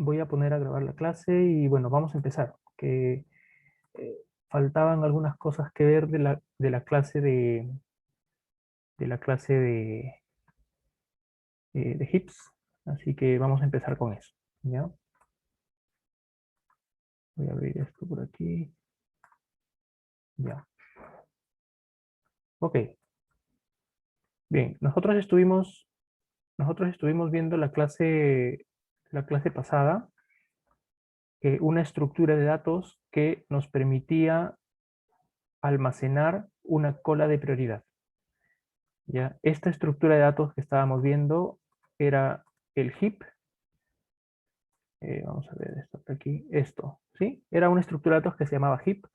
voy a poner a grabar la clase y bueno, vamos a empezar. Que eh, faltaban algunas cosas que ver de la clase de HIPS, así que vamos a empezar con eso. ¿Ya? Voy a abrir esto por aquí. Ya. Ok. Bien, nosotros estuvimos viendo la clase pasada, una estructura de datos que nos permitía almacenar una cola de prioridad. ¿Ya? Esta estructura de datos que estábamos viendo era el heap. Vamos a ver esto por aquí. Esto, ¿sí? Era una estructura de datos que se llamaba heap,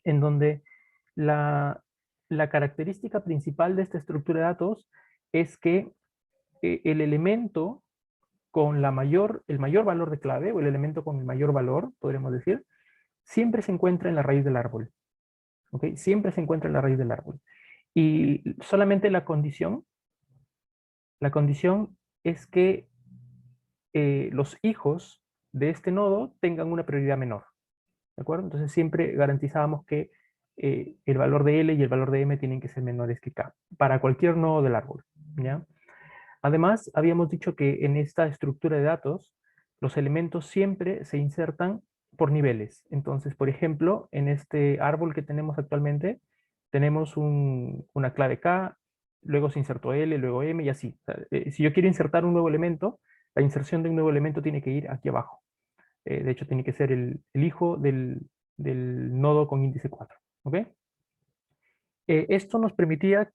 en donde la característica principal de esta estructura de datos es que el elemento con el mayor valor de clave, o el elemento con el mayor valor, podríamos decir, siempre se encuentra en la raíz del árbol. ¿Ok? Siempre se encuentra en la raíz del árbol. Y solamente la condición es que los hijos de este nodo tengan una prioridad menor. ¿De acuerdo? Entonces siempre garantizábamos que el valor de L y el valor de M tienen que ser menores que K, para cualquier nodo del árbol. ¿Ya? Además, habíamos dicho que en esta estructura de datos, los elementos siempre se insertan por niveles. Entonces, por ejemplo, en este árbol que tenemos actualmente, tenemos una clave K, luego se insertó L, luego M y así. O sea, si yo quiero insertar un nuevo elemento, la inserción de un nuevo elemento tiene que ir aquí abajo. De hecho, tiene que ser el hijo del nodo con índice 4. ¿Ok? Esto nos permitía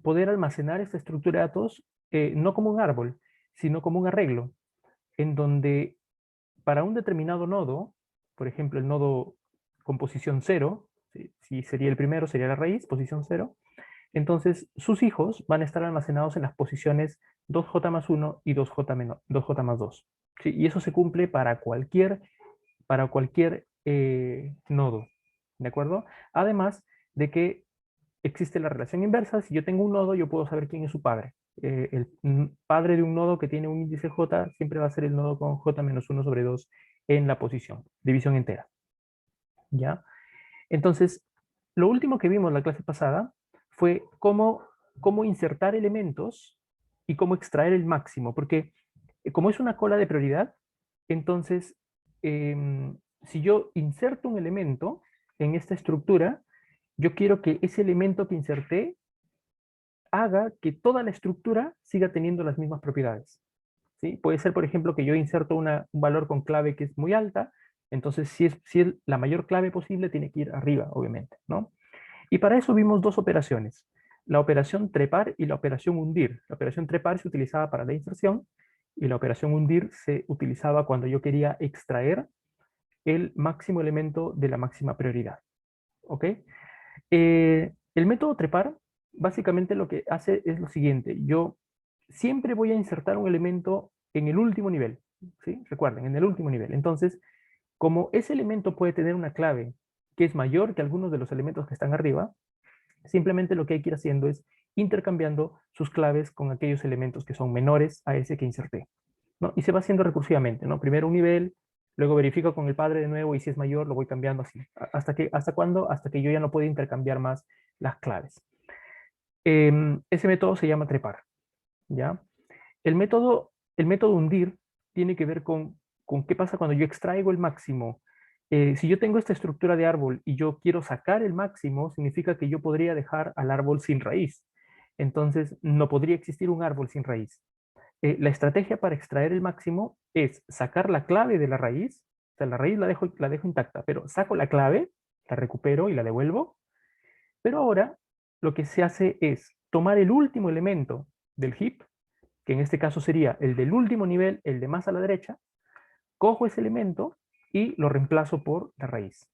poder almacenar esta estructura de datos no como un árbol, sino como un arreglo, en donde para un determinado nodo, por ejemplo, el nodo con posición 0, si sería el primero, sería la raíz, posición 0, entonces sus hijos van a estar almacenados en las posiciones 2j más 1 y 2j más 2. ¿Sí? Y eso se cumple para cualquier nodo. ¿De acuerdo? Además de que existe la relación inversa. Si yo tengo un nodo, yo puedo saber quién es su padre. El padre de un nodo que tiene un índice j siempre va a ser el nodo con j menos 1 sobre 2 en la posición, división entera. ¿Ya? Entonces, lo último que vimos la clase pasada fue cómo insertar elementos y cómo extraer el máximo, porque como es una cola de prioridad, entonces, si yo inserto un elemento en esta estructura, yo quiero que ese elemento que inserté haga que toda la estructura siga teniendo las mismas propiedades. ¿Sí? Puede ser, por ejemplo, que yo inserto un valor con clave que es muy alta, entonces si es la mayor clave posible, tiene que ir arriba, obviamente, ¿no? Y para eso vimos dos operaciones, la operación trepar y la operación hundir. La operación trepar se utilizaba para la inserción y la operación hundir se utilizaba cuando yo quería extraer el máximo elemento de la máxima prioridad. ¿Ok? El método trepar básicamente lo que hace es lo siguiente. Yo siempre voy a insertar un elemento en el último nivel. ¿Sí? Recuerden, en el último nivel. Entonces, como ese elemento puede tener una clave que es mayor que algunos de los elementos que están arriba, simplemente lo que hay que ir haciendo es intercambiando sus claves con aquellos elementos que son menores a ese que inserté, ¿no? Y se va haciendo recursivamente, ¿no? Primero un nivel, luego verifico con el padre de nuevo y si es mayor lo voy cambiando así. ¿Hasta cuándo? Hasta que yo ya no puedo intercambiar más las claves. Ese método se llama trepar, ¿ya? El método hundir tiene que ver con qué pasa cuando yo extraigo el máximo. Si yo tengo esta estructura de árbol y yo quiero sacar el máximo, significa que yo podría dejar al árbol sin raíz. Entonces, no podría existir un árbol sin raíz. La estrategia para extraer el máximo es sacar la clave de la raíz, o sea, la raíz la dejo intacta, pero saco la clave, la recupero y la devuelvo, pero ahora lo que se hace es tomar el último elemento del heap, que en este caso sería el del último nivel, el de más a la derecha, cojo ese elemento y lo reemplazo por la raíz.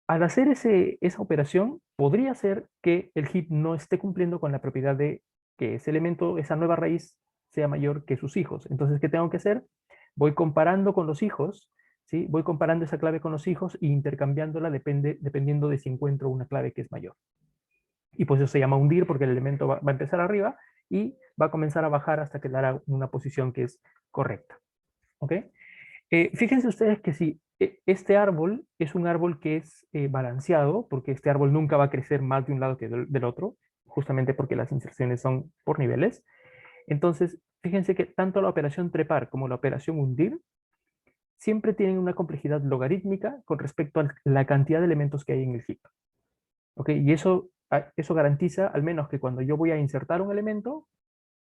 Al hacer esa operación, podría ser que el heap no esté cumpliendo con la propiedad de que ese elemento, esa nueva raíz, sea mayor que sus hijos. Entonces, ¿qué tengo que hacer? Voy comparando con los hijos, ¿sí? Voy comparando esa clave con los hijos e intercambiándola dependiendo de si encuentro una clave que es mayor. Y pues eso se llama hundir porque el elemento va a empezar arriba y va a comenzar a bajar hasta quedar a una posición que es correcta. ¿Ok? Fíjense ustedes que si este árbol es un árbol que es balanceado, porque este árbol nunca va a crecer más de un lado que del otro, justamente porque las inserciones son por niveles. Entonces, fíjense que tanto la operación trepar como la operación hundir siempre tienen una complejidad logarítmica con respecto a la cantidad de elementos que hay en el heap. ¿Ok? Y eso garantiza al menos que cuando yo voy a insertar un elemento,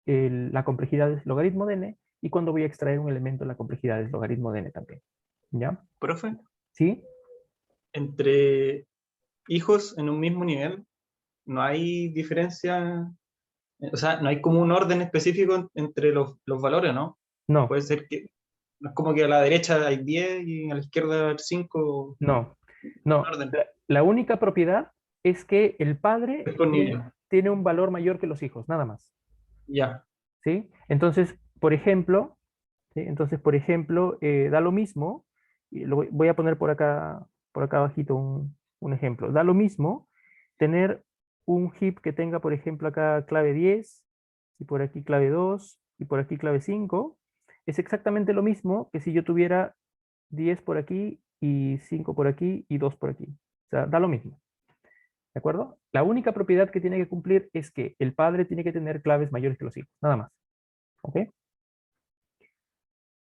la complejidad es logaritmo de n, y cuando voy a extraer un elemento, la complejidad es logaritmo de n también. ¿Ya? Profe, ¿Sí? entre hijos en un mismo nivel, no hay diferencia, o sea, no hay como un orden específico entre los valores, ¿no? No, Puede ser que, no es como que a la derecha hay 10 y a la izquierda hay 5, no, no. orden, La única propiedad es que el padre es por nivel. tiene un valor mayor que los hijos, nada más. Ya, ¿Sí? Entonces, por ejemplo, ¿sí? Entonces, por ejemplo, da lo mismo, y voy a poner por acá abajito un ejemplo. Da lo mismo tener un heap que tenga, por ejemplo, acá clave 10, y por aquí clave 2, y por aquí clave 5. Es exactamente lo mismo que si yo tuviera 10 por aquí, y 5 por aquí, y 2 por aquí. O sea, da lo mismo. ¿De acuerdo? La única propiedad que tiene que cumplir es que el padre tiene que tener claves mayores que los hijos, nada más. ¿Ok?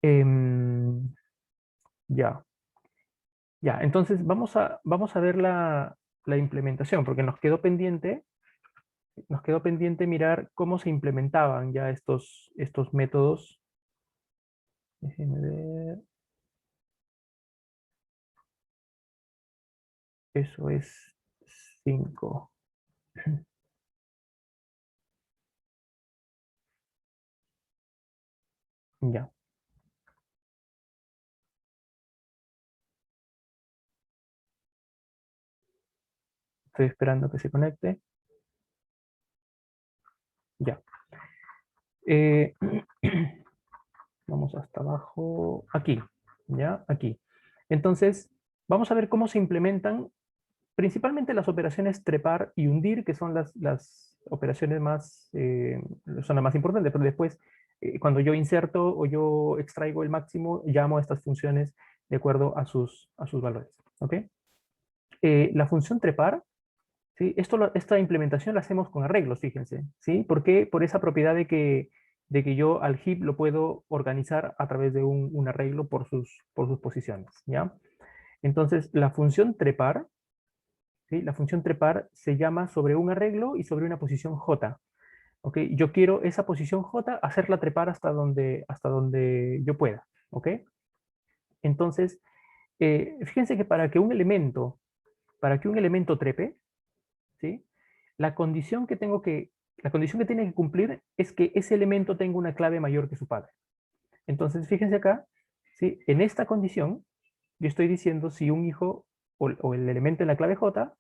Em, ya. Ya, entonces vamos a ver la implementación, porque nos quedó pendiente mirar cómo se implementaban ya estos métodos. Déjenme ver, eso es 5. Ya, estoy esperando que se conecte. Ya. Eh, vamos hasta abajo, aquí, ya, aquí. Entonces, vamos a ver cómo se implementan principalmente las operaciones trepar y hundir, que son las operaciones más, son las más importantes, pero después, cuando yo inserto o yo extraigo el máximo, llamo a estas funciones de acuerdo a sus valores. ¿Ok? La función trepar, ¿sí? Esta implementación la hacemos con arreglos, fíjense. ¿Sí? ¿Por qué? Por esa propiedad de que yo al heap lo puedo organizar a través de un arreglo por sus posiciones. ¿Ya? Entonces, la función trepar, ¿sí? La función trepar se llama sobre un arreglo y sobre una posición J. ¿Ok? Yo quiero esa posición J hacerla trepar hasta donde yo pueda. ¿Ok? Entonces, fíjense que para que un elemento trepe, ¿sí? La condición que la condición que tiene que cumplir es que ese elemento tenga una clave mayor que su padre. Entonces, fíjense acá, ¿sí? En esta condición, yo estoy diciendo si un hijo o el elemento en la clave J,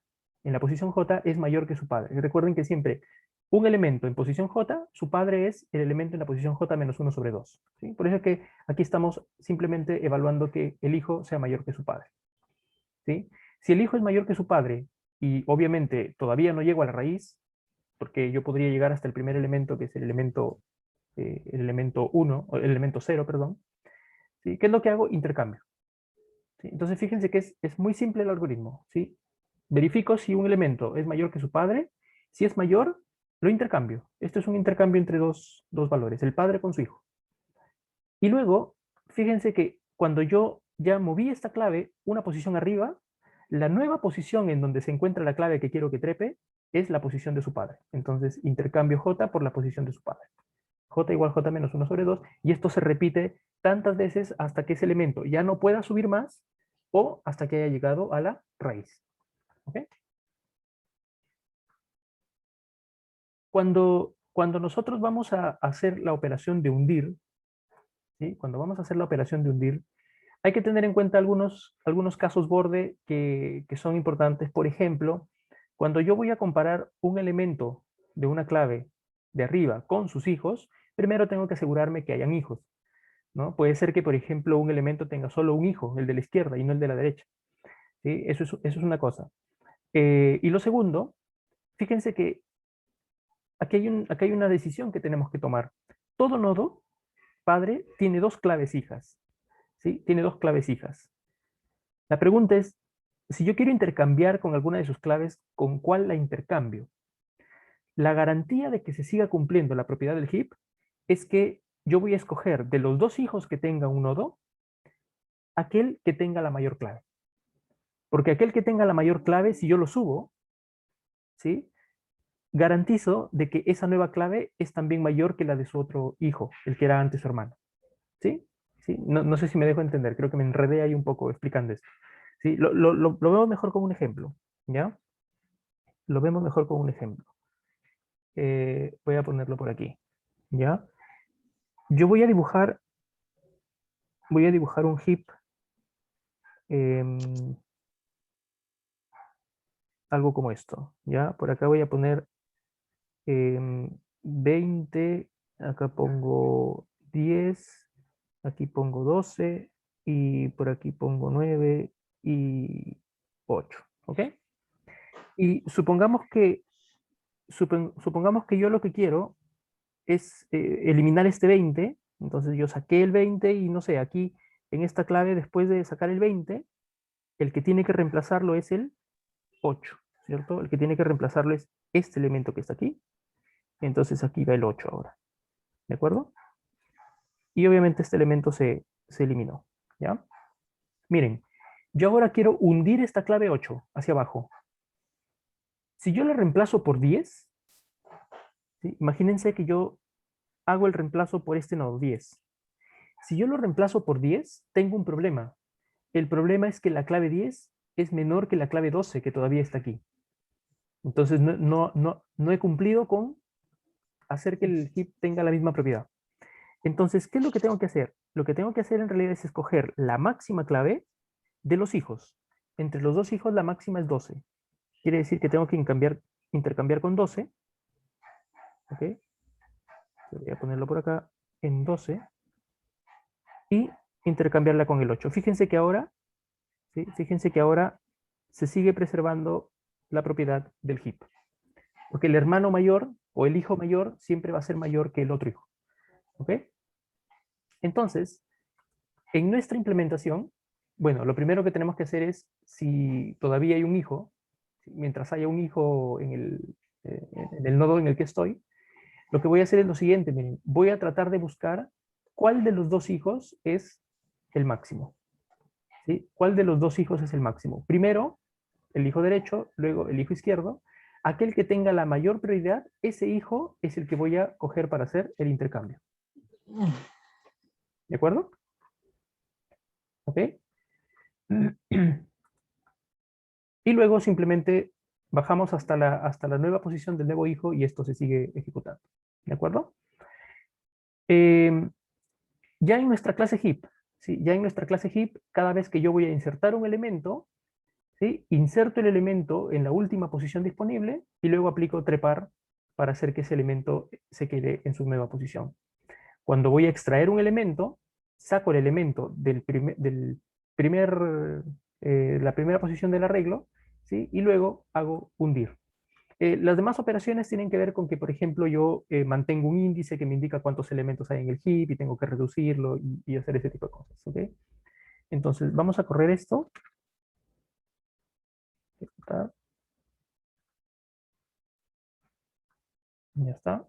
en la posición J, es mayor que su padre. Y recuerden que siempre un elemento en posición J, su padre es el elemento en la posición J menos 1 sobre 2. ¿Sí? Por eso es que aquí estamos simplemente evaluando que el hijo sea mayor que su padre. ¿Sí? Si el hijo es mayor que su padre y obviamente todavía no llego a la raíz, porque yo podría llegar hasta el primer elemento, que es el elemento 1, o el elemento 0, perdón. ¿Sí? ¿Qué es lo que hago? Intercambio. ¿Sí? Entonces fíjense que es muy simple el algoritmo. ¿Sí? Verifico si un elemento es mayor que su padre. Si es mayor, lo intercambio. Esto es un intercambio entre dos valores, el padre con su hijo. Y luego, fíjense que cuando yo ya moví esta clave una posición arriba, la nueva posición en donde se encuentra la clave que quiero que trepe es la posición de su padre. Entonces intercambio J por la posición de su padre. J igual J menos 1 sobre 2, y esto se repite tantas veces hasta que ese elemento ya no pueda subir más o hasta que haya llegado a la raíz. ¿Ok? Cuando nosotros vamos a hacer la operación de hundir, ¿sí? Cuando vamos a hacer la operación de hundir, hay que tener en cuenta algunos casos borde que son importantes. Por ejemplo, cuando yo voy a comparar un elemento de una clave de arriba con sus hijos, primero tengo que asegurarme que hayan hijos, ¿no? Puede ser que, por ejemplo, un elemento tenga solo un hijo, el de la izquierda y no el de la derecha. ¿Sí? Eso es una cosa. Y lo segundo, fíjense que aquí hay una decisión que tenemos que tomar. Todo nodo padre tiene dos claves hijas. ¿sí? Tiene dos claves hijas. La pregunta es, si yo quiero intercambiar con alguna de sus claves, ¿con cuál la intercambio? La garantía de que se siga cumpliendo la propiedad del heap es que yo voy a escoger de los dos hijos que tenga un nodo, aquel que tenga la mayor clave. Porque aquel que tenga la mayor clave, si yo lo subo, ¿sí? Garantizo de que esa nueva clave es también mayor que la de su otro hijo, el que era antes su hermano. ¿Sí? ¿Sí? No, no sé si me dejo entender, creo que me enredé ahí un poco explicando esto. ¿Sí? Lo vemos mejor con un ejemplo, ¿ya? Lo vemos mejor con un ejemplo. Voy a ponerlo por aquí, ¿ya? Yo voy a dibujar un heap, em, algo como esto, ¿ya? Por acá voy a poner 20, acá pongo 10, aquí pongo 12 y por aquí pongo 9 y 8, ¿ok? Y supongamos que yo lo que quiero es eliminar este 20, entonces yo saqué el 20 y no sé, aquí en esta clave después de sacar el 20, el que tiene que reemplazarlo es el 8, ¿cierto? El que tiene que reemplazarlo es este elemento que está aquí, entonces aquí va el 8 ahora, ¿de acuerdo? Y obviamente este elemento se eliminó, ¿ya? Miren, yo ahora quiero hundir esta clave 8 hacia abajo. Si yo la reemplazo por 10, ¿sí? Imagínense que yo hago el reemplazo por este nodo 10. Si yo lo reemplazo por 10, tengo un problema. El problema es que la clave 10 es menor que la clave 12 que todavía está aquí. Entonces no he cumplido con hacer que el heap tenga la misma propiedad. Entonces, ¿qué es lo que tengo que hacer? Lo que tengo que hacer en realidad es escoger la máxima clave de los hijos. Entre los dos hijos la máxima es 12. Quiere decir que tengo que intercambiar con 12. ¿Ok? Voy a ponerlo por acá en 12 y intercambiarla con el 8. Fíjense que ahora, ¿sí? Fíjense que ahora se sigue preservando la propiedad del heap. Porque el hermano mayor o el hijo mayor siempre va a ser mayor que el otro hijo. ¿Ok? Entonces, en nuestra implementación, bueno, lo primero que tenemos que hacer es, si todavía hay un hijo, mientras haya un hijo en el nodo en el que estoy, lo que voy a hacer es lo siguiente, miren, voy a tratar de buscar cuál de los dos hijos es el máximo. ¿Sí? ¿Cuál de los dos hijos es el máximo? Primero, el hijo derecho, luego el hijo izquierdo. Aquel que tenga la mayor prioridad, ese hijo es el que voy a coger para hacer el intercambio. ¿De acuerdo? ¿Ok? Y luego simplemente bajamos hasta la nueva posición del nuevo hijo y esto se sigue ejecutando. ¿De acuerdo? Eh, ya en nuestra clase heap, ¿sí? Ya en nuestra clase heap, cada vez que yo voy a insertar un elemento, ¿sí? Inserto el elemento en la última posición disponible y luego aplico trepar para hacer que ese elemento se quede en su nueva posición. Cuando voy a extraer un elemento, saco el elemento la primera posición del arreglo, ¿sí? Y luego hago hundir. Las demás operaciones tienen que ver con que, por ejemplo, yo mantengo un índice que me indica cuántos elementos hay en el heap y tengo que reducirlo y hacer ese tipo de cosas. ¿Ok? Entonces, vamos a correr esto. Ya está.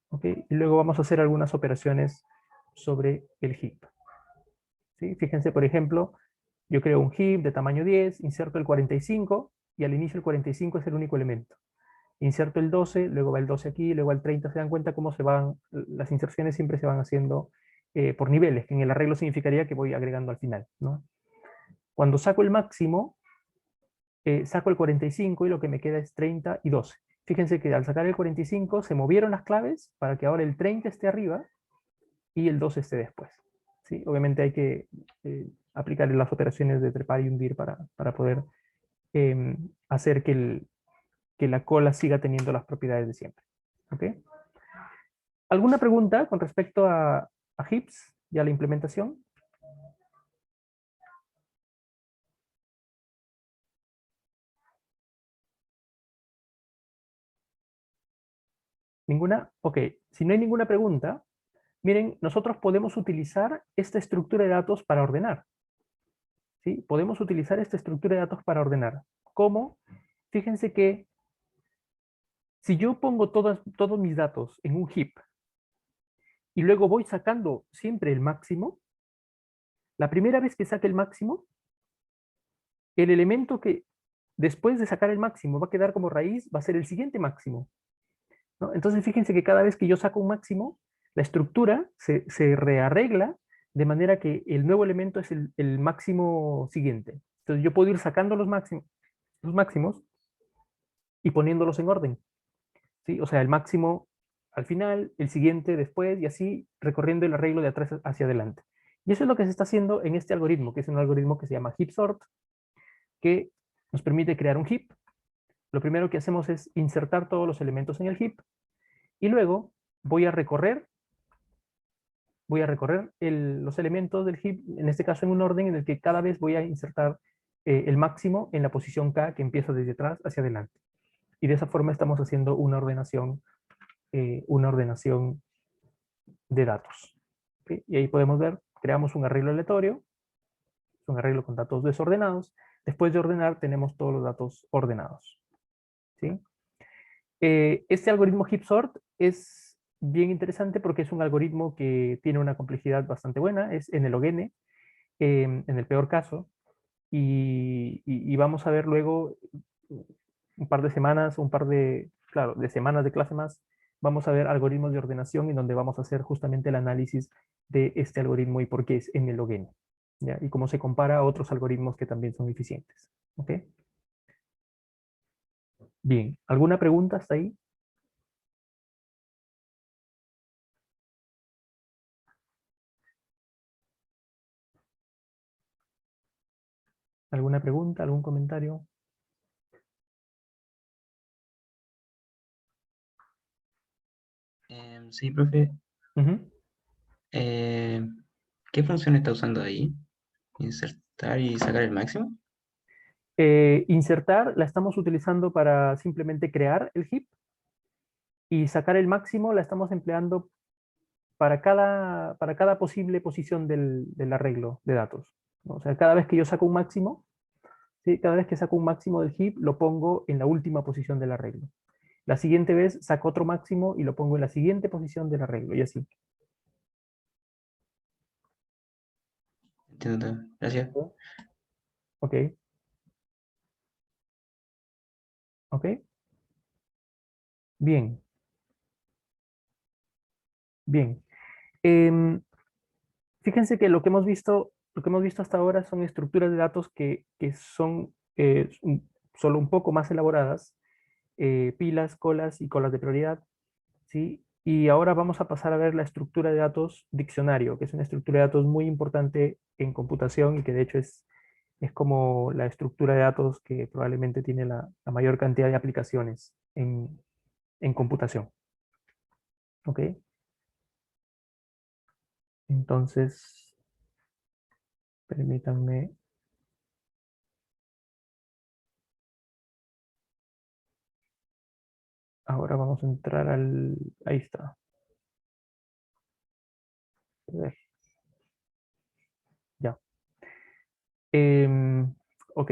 ¿Ok? Y luego vamos a hacer algunas operaciones sobre el heap. ¿Sí? Fíjense, por ejemplo, yo creo un heap de tamaño 10, inserto el 45 y al inicio el 45 es el único elemento. Inserto el 12, luego va el 12 aquí, luego el 30. ¿Se dan cuenta cómo se van? Las inserciones siempre se van haciendo por niveles, que en el arreglo significaría que voy agregando al final, ¿no? Cuando saco el máximo, saco el 45 y lo que me queda es 30 y 12. Fíjense que al sacar el 45 se movieron las claves para que ahora el 30 esté arriba y el 12 esté después. ¿Sí? Obviamente hay que aplicar las operaciones de trepar y hundir para poder hacer que la cola siga teniendo las propiedades de siempre. ¿Ok? ¿Alguna pregunta con respecto a HIPS y a la implementación? ¿Ninguna? Ok. Si no hay ninguna pregunta, Miren, nosotros podemos utilizar esta estructura de datos para ordenar. ¿Sí? Podemos utilizar esta estructura de datos para ordenar. ¿Cómo? Fíjense que si yo pongo todos mis datos en un heap y luego voy sacando siempre el máximo, la primera vez que saque el máximo, el elemento que después de sacar el máximo va a quedar como raíz va a ser el siguiente máximo, ¿no? Entonces fíjense que cada vez que yo saco un máximo, la estructura se rearregla de manera que el nuevo elemento es el máximo siguiente. Entonces yo puedo ir sacando los máximos y poniéndolos en orden, ¿sí? O sea, el máximo al final, el siguiente después, y así recorriendo el arreglo de atrás hacia adelante. Y eso es lo que se está haciendo en este algoritmo, que es un algoritmo que se llama heap sort, que nos permite crear un heap. Lo primero que hacemos es insertar todos los elementos en el heap, y luego voy a recorrer los elementos del heap, en este caso en un orden en el que cada vez voy a insertar el máximo en la posición K que empieza desde atrás hacia adelante. Y de esa forma estamos haciendo una ordenación de datos. ¿Sí? Y ahí podemos ver, creamos un arreglo aleatorio, un arreglo con datos desordenados. Después de ordenar tenemos todos los datos ordenados. ¿Sí? Este algoritmo heap sort es bien interesante porque es un algoritmo que tiene una complejidad bastante buena, es n log n, en el peor caso, y vamos a ver luego un par de semanas, claro, de semanas de clase más, vamos a ver algoritmos de ordenación en donde vamos a hacer justamente el análisis de este algoritmo y por qué es n log n, ¿ya? Y cómo se compara a otros algoritmos que también son eficientes. ¿Ok? Bien, ¿alguna pregunta hasta ahí? ¿Alguna pregunta? ¿Algún comentario? Sí, profe. Ujú. Eh, ¿Qué función está usando ahí? ¿Insertar y sacar el máximo? Insertar la estamos utilizando para simplemente crear el heap y sacar el máximo la estamos empleando para cada posible posición del arreglo de datos, ¿no? O sea, cada vez que yo saco un máximo, ¿sí? Cada vez que saco un máximo del heap lo pongo en la última posición del arreglo. La siguiente vez saco otro máximo y lo pongo en la siguiente posición del arreglo y así. Entiendo todo. Gracias. ¿Ok? ¿Ok? Bien, bien. Em, Fíjense que lo que hemos visto hasta ahora son estructuras de datos que son solo un poco más elaboradas, pilas, colas y colas de prioridad, ¿sí? Y ahora vamos a pasar a ver la estructura de datos diccionario, que es una estructura de datos muy importante en computación y que de hecho es como la estructura de datos que probablemente tiene la mayor cantidad de aplicaciones en computación. ¿Ok? Entonces, permítanme. Ahora vamos a entrar al... Ahí está. A ver, ya. Ok.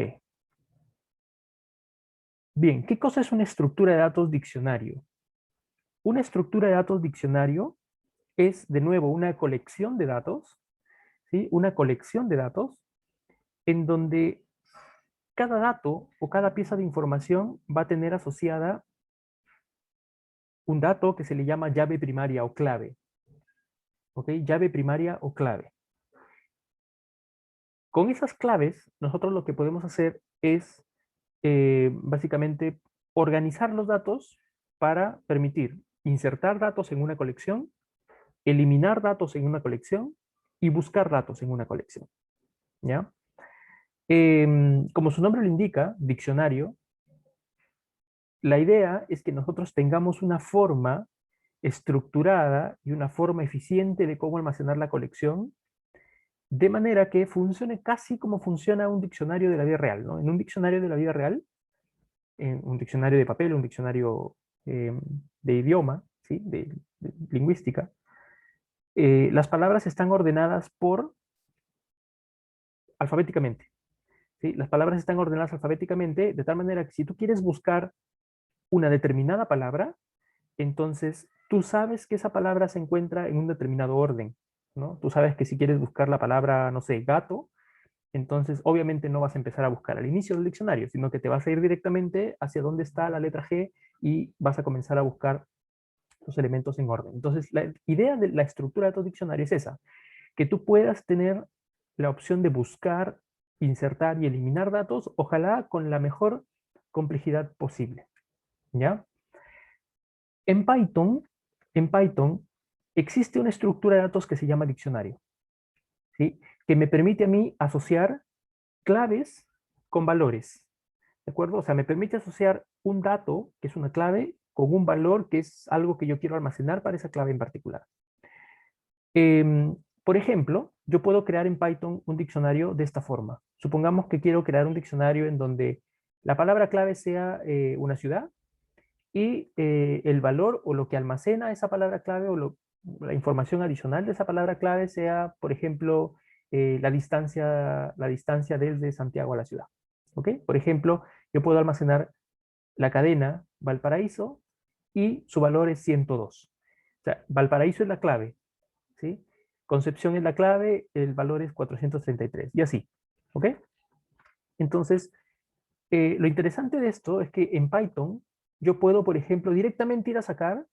Bien, ¿qué cosa es una estructura de datos diccionario? Una estructura de datos diccionario es, de nuevo, una colección de datos, ¿sí? Una colección de datos en donde cada dato o cada pieza de información va a tener asociada un dato que se le llama llave primaria o clave. ¿Ok? Llave primaria o clave. Con esas claves, nosotros lo que podemos hacer es básicamente organizar los datos para permitir insertar datos en una colección, eliminar datos en una colección y buscar datos en una colección. ¿Ya? Como su nombre lo indica, diccionario, la idea es que nosotros tengamos una forma estructurada y una forma eficiente de cómo almacenar la colección, de manera que funcione casi como funciona un diccionario de la vida real, ¿no? En un diccionario de la vida real, en un diccionario de papel, un diccionario de idioma, ¿sí? De lingüística, Las palabras están ordenadas alfabéticamente. ¿Sí? Las palabras están ordenadas alfabéticamente de tal manera que si tú quieres buscar una determinada palabra, entonces tú sabes que esa palabra se encuentra en un determinado orden, ¿no? Tú sabes que si quieres buscar la palabra, no sé, gato, entonces obviamente no vas a empezar a buscar al inicio del diccionario, sino que te vas a ir directamente hacia dónde está la letra G y vas a comenzar a buscar los elementos en orden. Entonces, la idea de la estructura de tu diccionario es esa, que tú puedas tener la opción de buscar, insertar y eliminar datos, ojalá con la mejor complejidad posible, ¿ya? En Python, en Python existe una estructura de datos que se llama diccionario, ¿sí? Que me permite a mí asociar claves con valores, ¿de acuerdo? O sea, me permite asociar un dato, que es una clave, con un valor, que es algo que yo quiero almacenar para esa clave en particular. Por ejemplo, yo puedo crear en Python un diccionario de esta forma. Supongamos que quiero crear un diccionario en donde la palabra clave sea una ciudad y el valor o lo que almacena esa palabra clave o la información adicional de esa palabra clave sea, por ejemplo, la distancia desde Santiago a la ciudad. ¿Ok? Por ejemplo, yo puedo almacenar la cadena Valparaíso y su valor es 102. O sea, Valparaíso es la clave, ¿sí? Concepción es la clave, el valor es 433 y así. ¿Ok? Entonces, lo interesante de esto es que en Python yo puedo, por ejemplo, directamente ir a sacar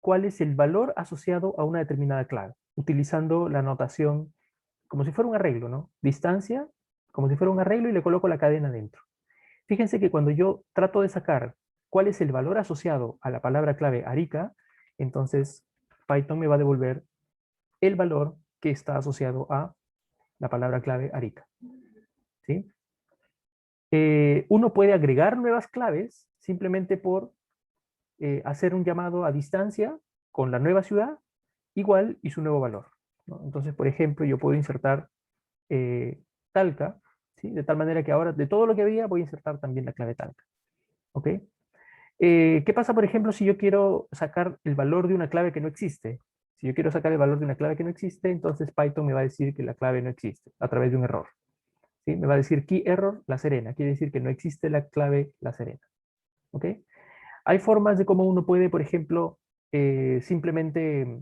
cuál es el valor asociado a una determinada clave, utilizando la notación como si fuera un arreglo, ¿no? Distancia, como si fuera un arreglo y le coloco la cadena dentro. Fíjense que cuando yo trato de sacar cuál es el valor asociado a la palabra clave Arica, entonces Python me va a devolver el valor que está asociado a la palabra clave Arica, ¿sí? Uno puede agregar nuevas claves simplemente por hacer un llamado a distancia con la nueva ciudad igual y su nuevo valor, ¿no? Entonces, por ejemplo, yo puedo insertar eh, Talca, ¿sí? De tal manera que ahora de todo lo que había voy a insertar también la clave Talca. ¿Ok? ¿Qué pasa, por ejemplo, si yo quiero sacar el valor de una clave que no existe? Si yo quiero sacar el valor de una clave que no existe, entonces Python me va a decir que la clave no existe a través de un error. ¿Sí? Me va a decir key error La Serena, quiere decir que no existe la clave La Serena. ¿Ok? Hay formas de cómo uno puede, por ejemplo, simplemente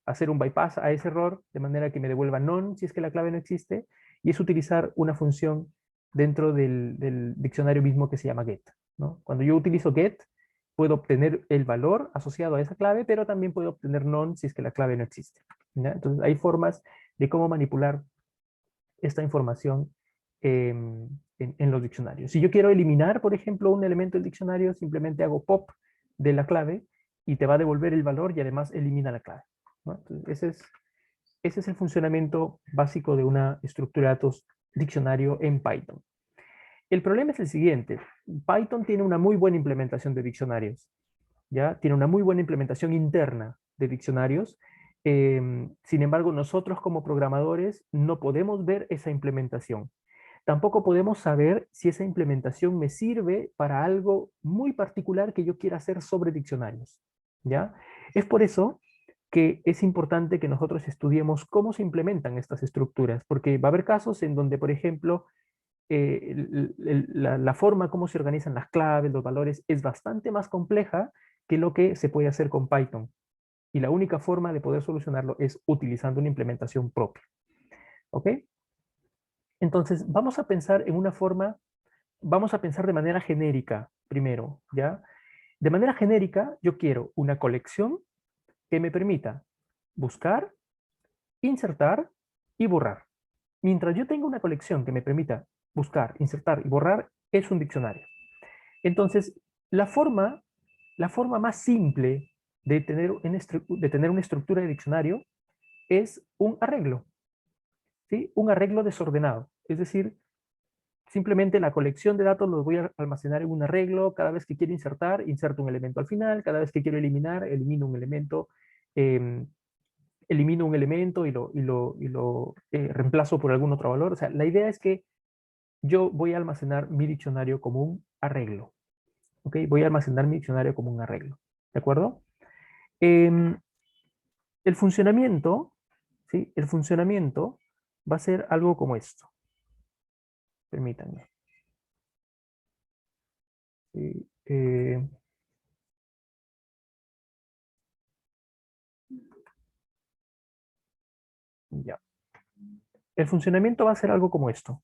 hacer un bypass a ese error de manera que me devuelva none si es que la clave no existe, y es utilizar una función dentro del diccionario mismo que se llama get, ¿no? Cuando yo utilizo get, puedo obtener el valor asociado a esa clave, pero también puedo obtener none si es que la clave no existe, ¿ya? Entonces hay formas de cómo manipular esta información en los diccionarios. Si yo quiero eliminar, por ejemplo, un elemento del diccionario, simplemente hago pop de la clave y te va a devolver el valor y además elimina la clave, ¿no? Entonces, ese es el funcionamiento básico de una estructura de datos diccionario en Python. El problema es el siguiente. Python tiene una muy buena implementación de diccionarios, ¿ya? Tiene una muy buena implementación interna de diccionarios. Sin embargo, nosotros como programadores no podemos ver esa implementación. Tampoco podemos saber si esa implementación me sirve para algo muy particular que yo quiera hacer sobre diccionarios, ¿ya? Es por eso que es importante que nosotros estudiemos cómo se implementan estas estructuras, porque va a haber casos en donde, por ejemplo, la forma como se organizan las claves, los valores, es bastante más compleja que lo que se puede hacer con Python. Y la única forma de poder solucionarlo es utilizando una implementación propia. ¿Ok? Entonces, vamos a pensar en una forma, vamos a pensar de manera genérica primero, ¿ya? De manera genérica, yo quiero una colección que me permita buscar, insertar y borrar. Mientras yo tenga una colección que me permita buscar, insertar y borrar, es un diccionario. Entonces, la forma, la forma más simple de tener una estructura de diccionario es un arreglo, ¿sí? Un arreglo desordenado. Es decir, simplemente la colección de datos los voy a almacenar en un arreglo. Cada vez que quiero insertar, inserto un elemento al final. Cada vez que quiero eliminar, elimino un elemento. Elimino un elemento y lo reemplazo por algún otro valor. O sea, la idea es que yo voy a almacenar mi diccionario como un arreglo. ¿Ok? Voy a almacenar mi diccionario como un arreglo. ¿De acuerdo? Em, El funcionamiento, ¿sí? El funcionamiento va a ser algo como esto. Permítanme. Sí, ya. El funcionamiento va a ser algo como esto.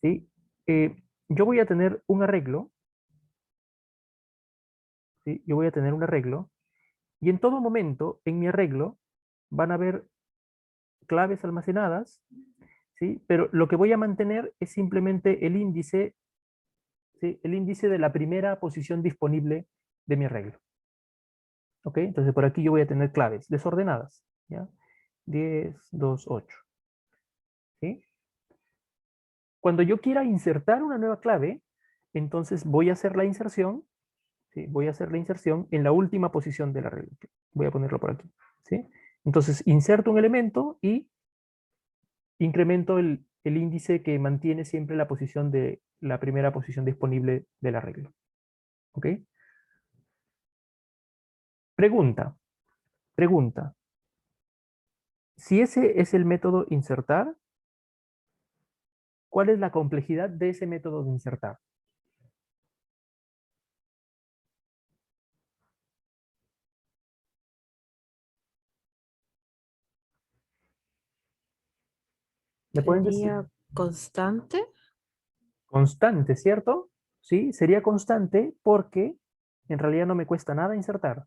¿Sí? Yo voy a tener un arreglo. ¿Sí? Yo voy a tener un arreglo. Y en todo momento, en mi arreglo, van a haber claves almacenadas. ¿Sí? Pero lo que voy a mantener es simplemente el índice, ¿sí? El índice de la primera posición disponible de mi arreglo. ¿Ok? Entonces por aquí yo voy a tener claves desordenadas. ¿Ya? 10, 2, 8. ¿Sí? Cuando yo quiera insertar una nueva clave, entonces voy a hacer la inserción, ¿sí? Voy a hacer la inserción en la última posición del arreglo. Voy a ponerlo por aquí. ¿Sí? Entonces inserto un elemento y incremento el índice que mantiene siempre la posición de la primera posición disponible del arreglo. ¿Ok? Pregunta, pregunta. Si ese es el método insertar, ¿cuál es la complejidad de ese método de insertar? ¿Me pueden decir? Sería constante. Constante, ¿cierto? Sí, sería constante porque en realidad no me cuesta nada insertar.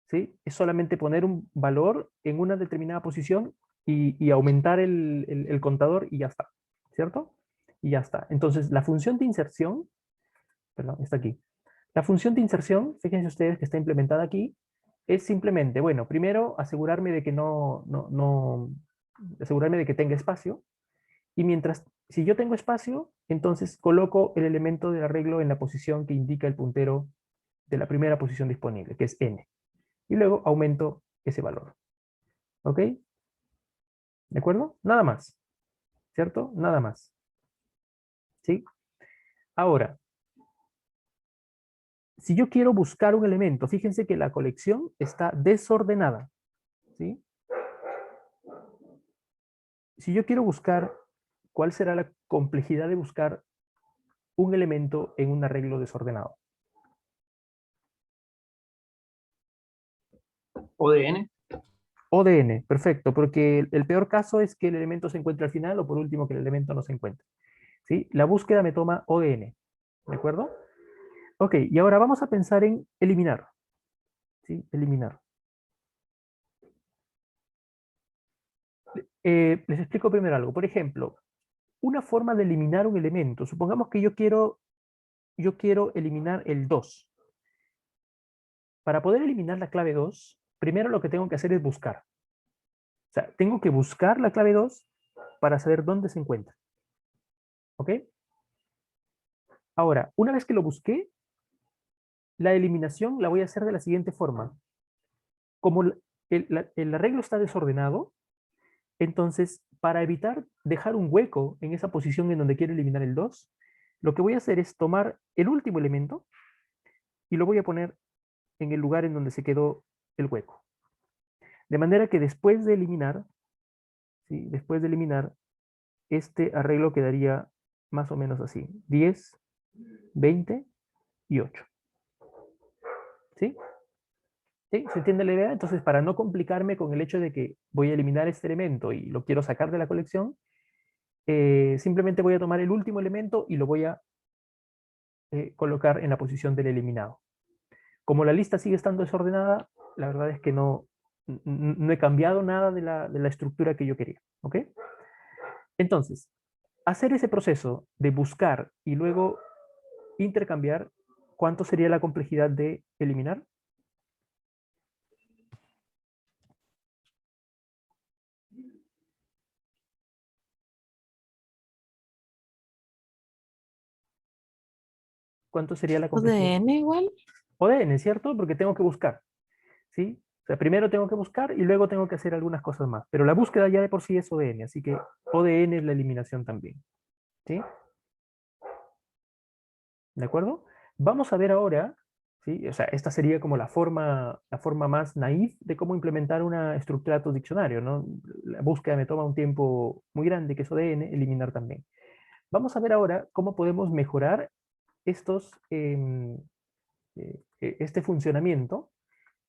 ¿Sí? Es solamente poner un valor en una determinada posición y aumentar el contador y ya está, ¿cierto? Y ya está. Entonces, la función de inserción, perdón, está aquí. La función de inserción, fíjense ustedes que está implementada aquí, es simplemente, bueno, primero asegurarme de que asegurarme de que tenga espacio, y mientras, si yo tengo espacio, entonces coloco el elemento del arreglo en la posición que indica el puntero de la primera posición disponible, que es n. Y luego aumento ese valor. ¿Ok? ¿De acuerdo? Nada más. ¿Cierto? Nada más. ¿Sí? Ahora, si yo quiero buscar un elemento, fíjense que la colección está desordenada. ¿Sí? Si yo quiero buscar, ¿cuál será la complejidad de buscar un elemento en un arreglo desordenado? ODN. ODN, perfecto, porque el peor caso es que el elemento se encuentre al final o por último que el elemento no se encuentre. ¿Sí? La búsqueda me toma ODN. ¿De acuerdo? Ok, y ahora vamos a pensar en eliminar. ¿Sí? Eliminar. Les explico primero algo. Por ejemplo, una forma de eliminar un elemento. Supongamos que yo quiero eliminar el 2. Para poder eliminar la clave 2, primero lo que tengo que hacer es buscar. O sea, tengo que buscar la clave 2 para saber dónde se encuentra. ¿Ok? Ahora, una vez que lo busqué, la eliminación la voy a hacer de la siguiente forma. Como el arreglo está desordenado, entonces, para evitar dejar un hueco en esa posición en donde quiero eliminar el 2, lo que voy a hacer es tomar el último elemento y lo voy a poner en el lugar en donde se quedó el hueco. De manera que después de eliminar, ¿sí? Después de eliminar, este arreglo quedaría más o menos así. 10, 20 y 8. ¿Sí? ¿Sí? ¿Se entiende la idea? Entonces, para no complicarme con el hecho de que voy a eliminar este elemento y lo quiero sacar de la colección, simplemente voy a tomar el último elemento y lo voy a colocar en la posición del eliminado. Como la lista sigue estando desordenada, la verdad es que no he cambiado nada de la estructura que yo quería. ¿Ok? Entonces, hacer ese proceso de buscar y luego intercambiar, ¿cuánto sería la complejidad de eliminar? ¿Cuánto sería la complejidad? ODN igual. ODN, ¿cierto? Porque tengo que buscar, ¿sí? O sea, primero tengo que buscar y luego tengo que hacer algunas cosas más. Pero la búsqueda ya de por sí es ODN, así que ODN es la eliminación también, ¿sí? ¿De acuerdo? Vamos a ver ahora, ¿sí? O sea, esta sería como la forma más naif de cómo implementar una estructura de tu diccionario, ¿no? La búsqueda me toma un tiempo muy grande, que eso de n, eliminar también. Vamos a ver ahora cómo podemos mejorar este funcionamiento,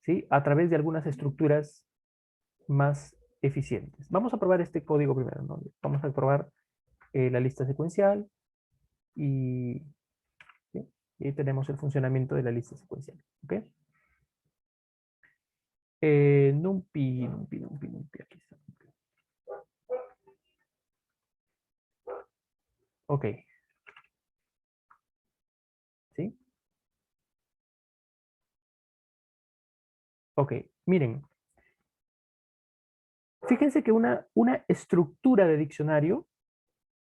¿sí? A través de algunas estructuras más eficientes. Vamos a probar este código primero, ¿no? Vamos a probar la lista secuencial y, ¿sí? Y ahí tenemos el funcionamiento de la lista secuencial. ¿Ok? NumPy, aquí está. Ok, ¿sí? Ok, miren. Fíjense que una estructura de diccionario,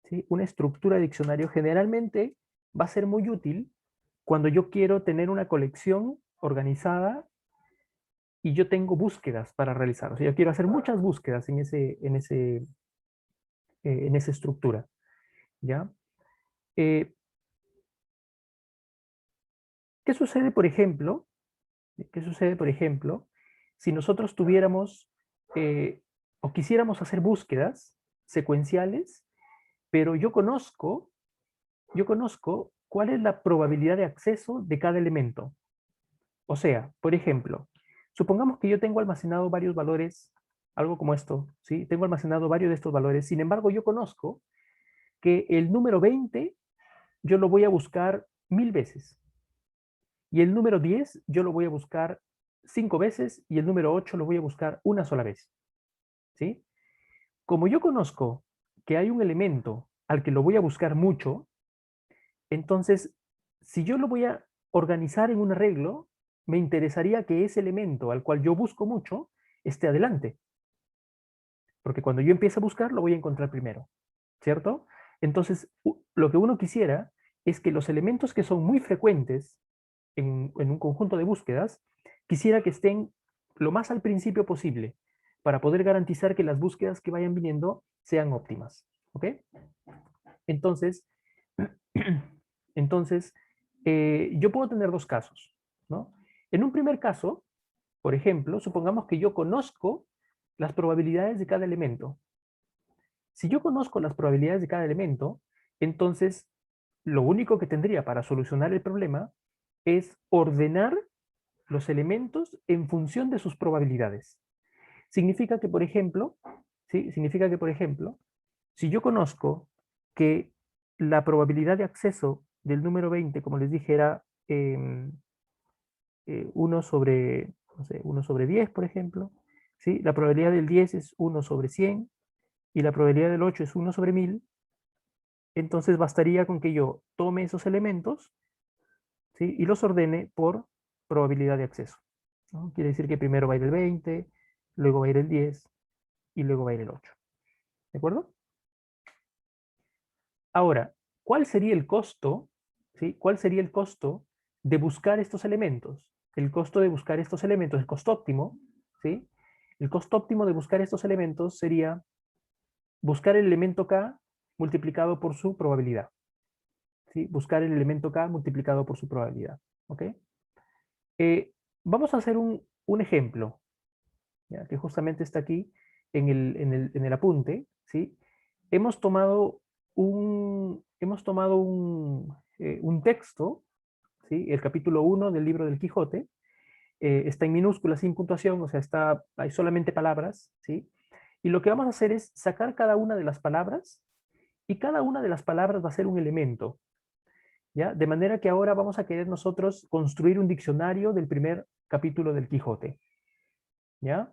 ¿sí? Una estructura de diccionario generalmente va a ser muy útil cuando yo quiero tener una colección organizada y yo tengo búsquedas para realizar. O sea, yo quiero hacer muchas búsquedas en esa estructura, ¿ya? Eh, ¿Qué sucede, por ejemplo? ¿Qué sucede, por ejemplo, si nosotros tuviéramos o quisiéramos hacer búsquedas secuenciales, pero yo conozco cuál es la probabilidad de acceso de cada elemento? O sea, por ejemplo, supongamos que yo tengo almacenado varios valores, algo como esto, ¿sí? Tengo almacenado varios de estos valores, sin embargo, yo conozco que el número 20 yo lo voy a buscar 1000 veces. Y el número 10 yo lo voy a buscar 5 veces y el número 8 lo voy a buscar una sola vez. ¿Sí? Como yo conozco que hay un elemento al que lo voy a buscar mucho, entonces, si yo lo voy a organizar en un arreglo, me interesaría que ese elemento al cual yo busco mucho esté adelante. Porque cuando yo empiece a buscar, lo voy a encontrar primero. ¿Cierto? Entonces, lo que uno quisiera es que los elementos que son muy frecuentes en un conjunto de búsquedas, quisiera que estén lo más al principio posible para poder garantizar que las búsquedas que vayan viniendo sean óptimas. ¿Ok? Entonces, entonces yo puedo tener dos casos, ¿no? En un primer caso, por ejemplo, supongamos que yo conozco las probabilidades de cada elemento. Si yo conozco las probabilidades de cada elemento, entonces lo único que tendría para solucionar el problema es ordenar los elementos en función de sus probabilidades. Significa que, por ejemplo, ¿sí? Significa que, por ejemplo, si yo conozco que la probabilidad de acceso del número 20, como les dije, era 1 sobre, no sé, 1 sobre 10, por ejemplo, ¿sí? La probabilidad del 10 es 1 sobre 100 y la probabilidad del 8 es 1 sobre 1000, entonces bastaría con que yo tome esos elementos, ¿sí? Y los ordene por probabilidad de acceso, ¿no? Quiere decir que primero va a ir el 20, luego va a ir el 10 y luego va a ir el 8. ¿De acuerdo? Ahora, ¿cuál sería el costo? ¿Sí? ¿Cuál sería el costo de buscar estos elementos? El costo de buscar estos elementos, el costo óptimo, ¿sí? El costo óptimo de buscar estos elementos sería buscar el elemento K multiplicado por su probabilidad. ¿Sí? Buscar el elemento K multiplicado por su probabilidad. ¿Ok? Vamos a hacer un ejemplo, ¿ya? Que justamente está aquí en el apunte, ¿sí? Hemos tomado un texto, ¿sí? El capítulo 1 del libro del Quijote, está en minúsculas, sin puntuación, o sea, hay solamente palabras, ¿sí? Y lo que vamos a hacer es sacar cada una de las palabras, y cada una de las palabras va a ser un elemento, ¿ya? De manera que ahora vamos a querer nosotros construir un diccionario del primer capítulo del Quijote, ¿ya?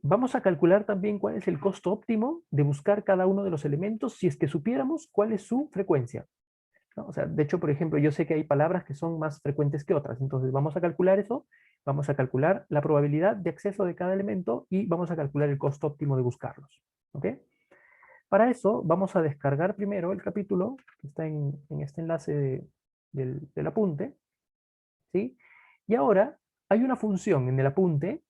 Vamos a calcular también cuál es el costo óptimo de buscar cada uno de los elementos si es que supiéramos cuál es su frecuencia, ¿no? O sea, de hecho, por ejemplo, yo sé que hay palabras que son más frecuentes que otras, entonces vamos a calcular eso, vamos a calcular la probabilidad de acceso de cada elemento y vamos a calcular el costo óptimo de buscarlos. ¿Ok? Para eso vamos a descargar primero el capítulo que está en este enlace del apunte, ¿sí? Y ahora hay una función en el apunte,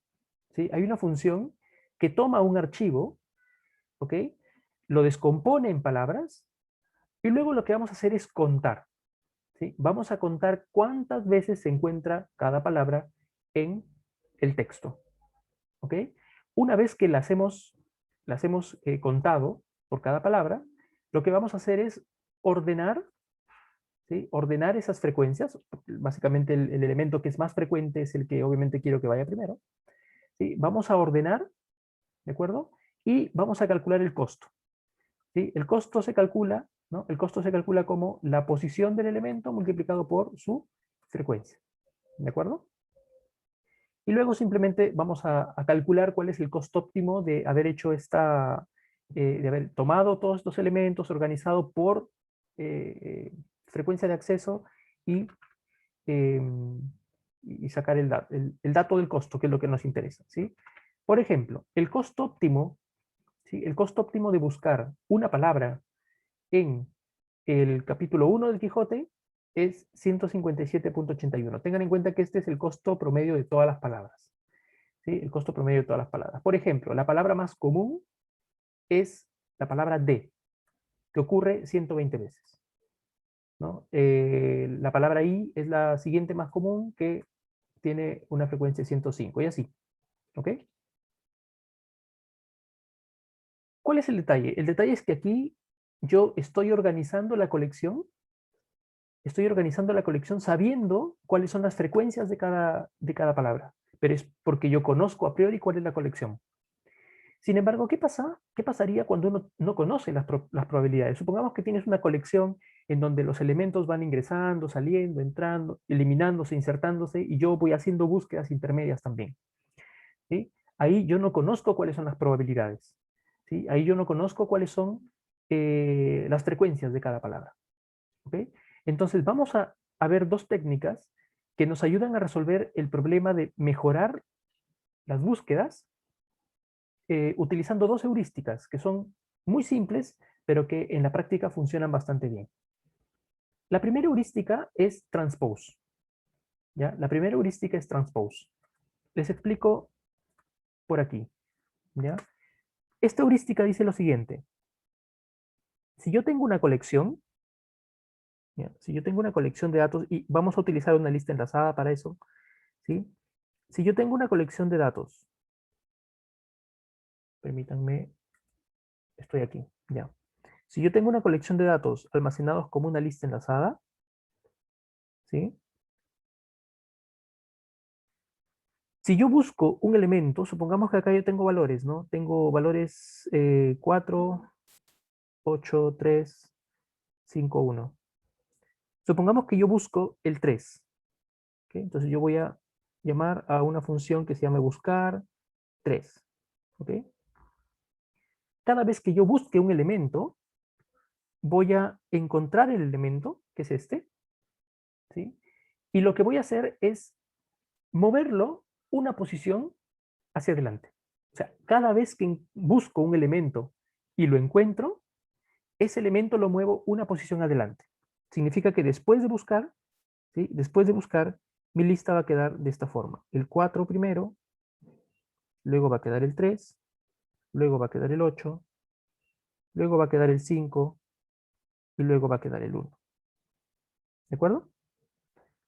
¿sí? Hay una función que toma un archivo, ¿ok? Lo descompone en palabras y luego lo que vamos a hacer es contar. ¿sí? Vamos a contar cuántas veces se encuentra cada palabra en el texto. ¿Ok? Una vez que las hemos contado por cada palabra, lo que vamos a hacer es ordenar, ¿sí? Ordenar esas frecuencias. Básicamente el elemento que es más frecuente es el que obviamente quiero que vaya primero. ¿Sí? Vamos a ordenar, ¿de acuerdo? Y vamos a calcular el costo. ¿Sí? El costo se calcula, ¿no? El costo se calcula como la posición del elemento multiplicado por su frecuencia. ¿De acuerdo? Y luego simplemente vamos a calcular cuál es el costo óptimo de haber hecho de haber tomado todos estos elementos, organizado por frecuencia de acceso y, eh, y sacar el dato del costo, que es lo que nos interesa, ¿sí? Por ejemplo, el costo óptimo, ¿sí? El costo óptimo de buscar una palabra en el capítulo 1 del Quijote es 157,81. Tengan en cuenta que este es el costo promedio de todas las palabras. ¿Sí? El costo promedio de todas las palabras. Por ejemplo, la palabra más común es la palabra de, que ocurre 120 veces. ¿No? La palabra i es la siguiente más común, que tiene una frecuencia de 105, y así. ¿Ok? ¿Cuál es el detalle? El detalle es que aquí yo estoy organizando la colección sabiendo cuáles son las frecuencias de cada palabra, pero es porque yo conozco a priori cuál es la colección. Sin embargo, ¿qué pasaría cuando uno no conoce las probabilidades? Supongamos que tienes una colección en donde los elementos van ingresando, saliendo, entrando, eliminándose, insertándose, y yo voy haciendo búsquedas intermedias también. ¿Sí? Ahí yo no conozco cuáles son las probabilidades. ¿Sí? Ahí yo no conozco cuáles son las frecuencias de cada palabra. ¿Ok? Entonces vamos a ver dos técnicas que nos ayudan a resolver el problema de mejorar las búsquedas utilizando dos heurísticas que son muy simples, pero que en la práctica funcionan bastante bien. La primera heurística es transpose. ¿Ya? La primera heurística es transpose. Les explico por aquí. ¿Ya? Esta heurística dice lo siguiente. Si yo tengo una colección, ¿ya? Si yo tengo una colección de datos, y vamos a utilizar una lista enlazada para eso, ¿sí? Si yo tengo una colección de datos, permítanme, estoy aquí, ya. Si yo tengo una colección de datos almacenados como una lista enlazada, ¿sí? Si yo busco un elemento, supongamos que acá yo tengo valores, ¿no? Tengo valores 4, 8, 3, 5, 1. Supongamos que yo busco el 3. ¿Ok? Entonces yo voy a llamar a una función que se llame buscar 3. ¿Ok? Cada vez que yo busque un elemento, voy a encontrar el elemento, que es este, ¿sí? Y lo que voy a hacer es moverlo una posición hacia adelante. O sea, cada vez que busco un elemento y lo encuentro, ese elemento lo muevo una posición adelante. Significa que después de buscar, ¿sí? Después de buscar, mi lista va a quedar de esta forma. El 4 primero, luego va a quedar el 3, luego va a quedar el 8, luego va a quedar el 5 y luego va a quedar el 1. ¿De acuerdo?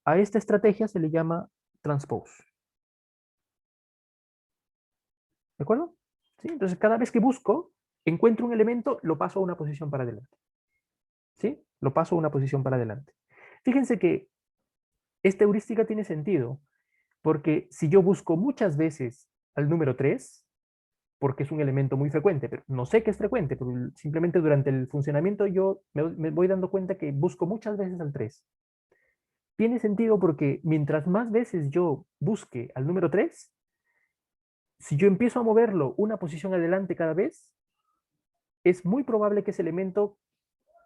A esta estrategia se le llama transpose. ¿De acuerdo? ¿Sí? Entonces, cada vez que busco, encuentro un elemento, lo paso a una posición para adelante. ¿Sí? Lo paso a una posición para adelante. Fíjense que esta heurística tiene sentido, porque si yo busco muchas veces al número 3, porque es un elemento muy frecuente, pero no sé que es frecuente, pero simplemente durante el funcionamiento yo me voy dando cuenta que busco muchas veces al 3. Tiene sentido porque mientras más veces yo busque al número 3, si yo empiezo a moverlo una posición adelante cada vez, es muy probable que ese elemento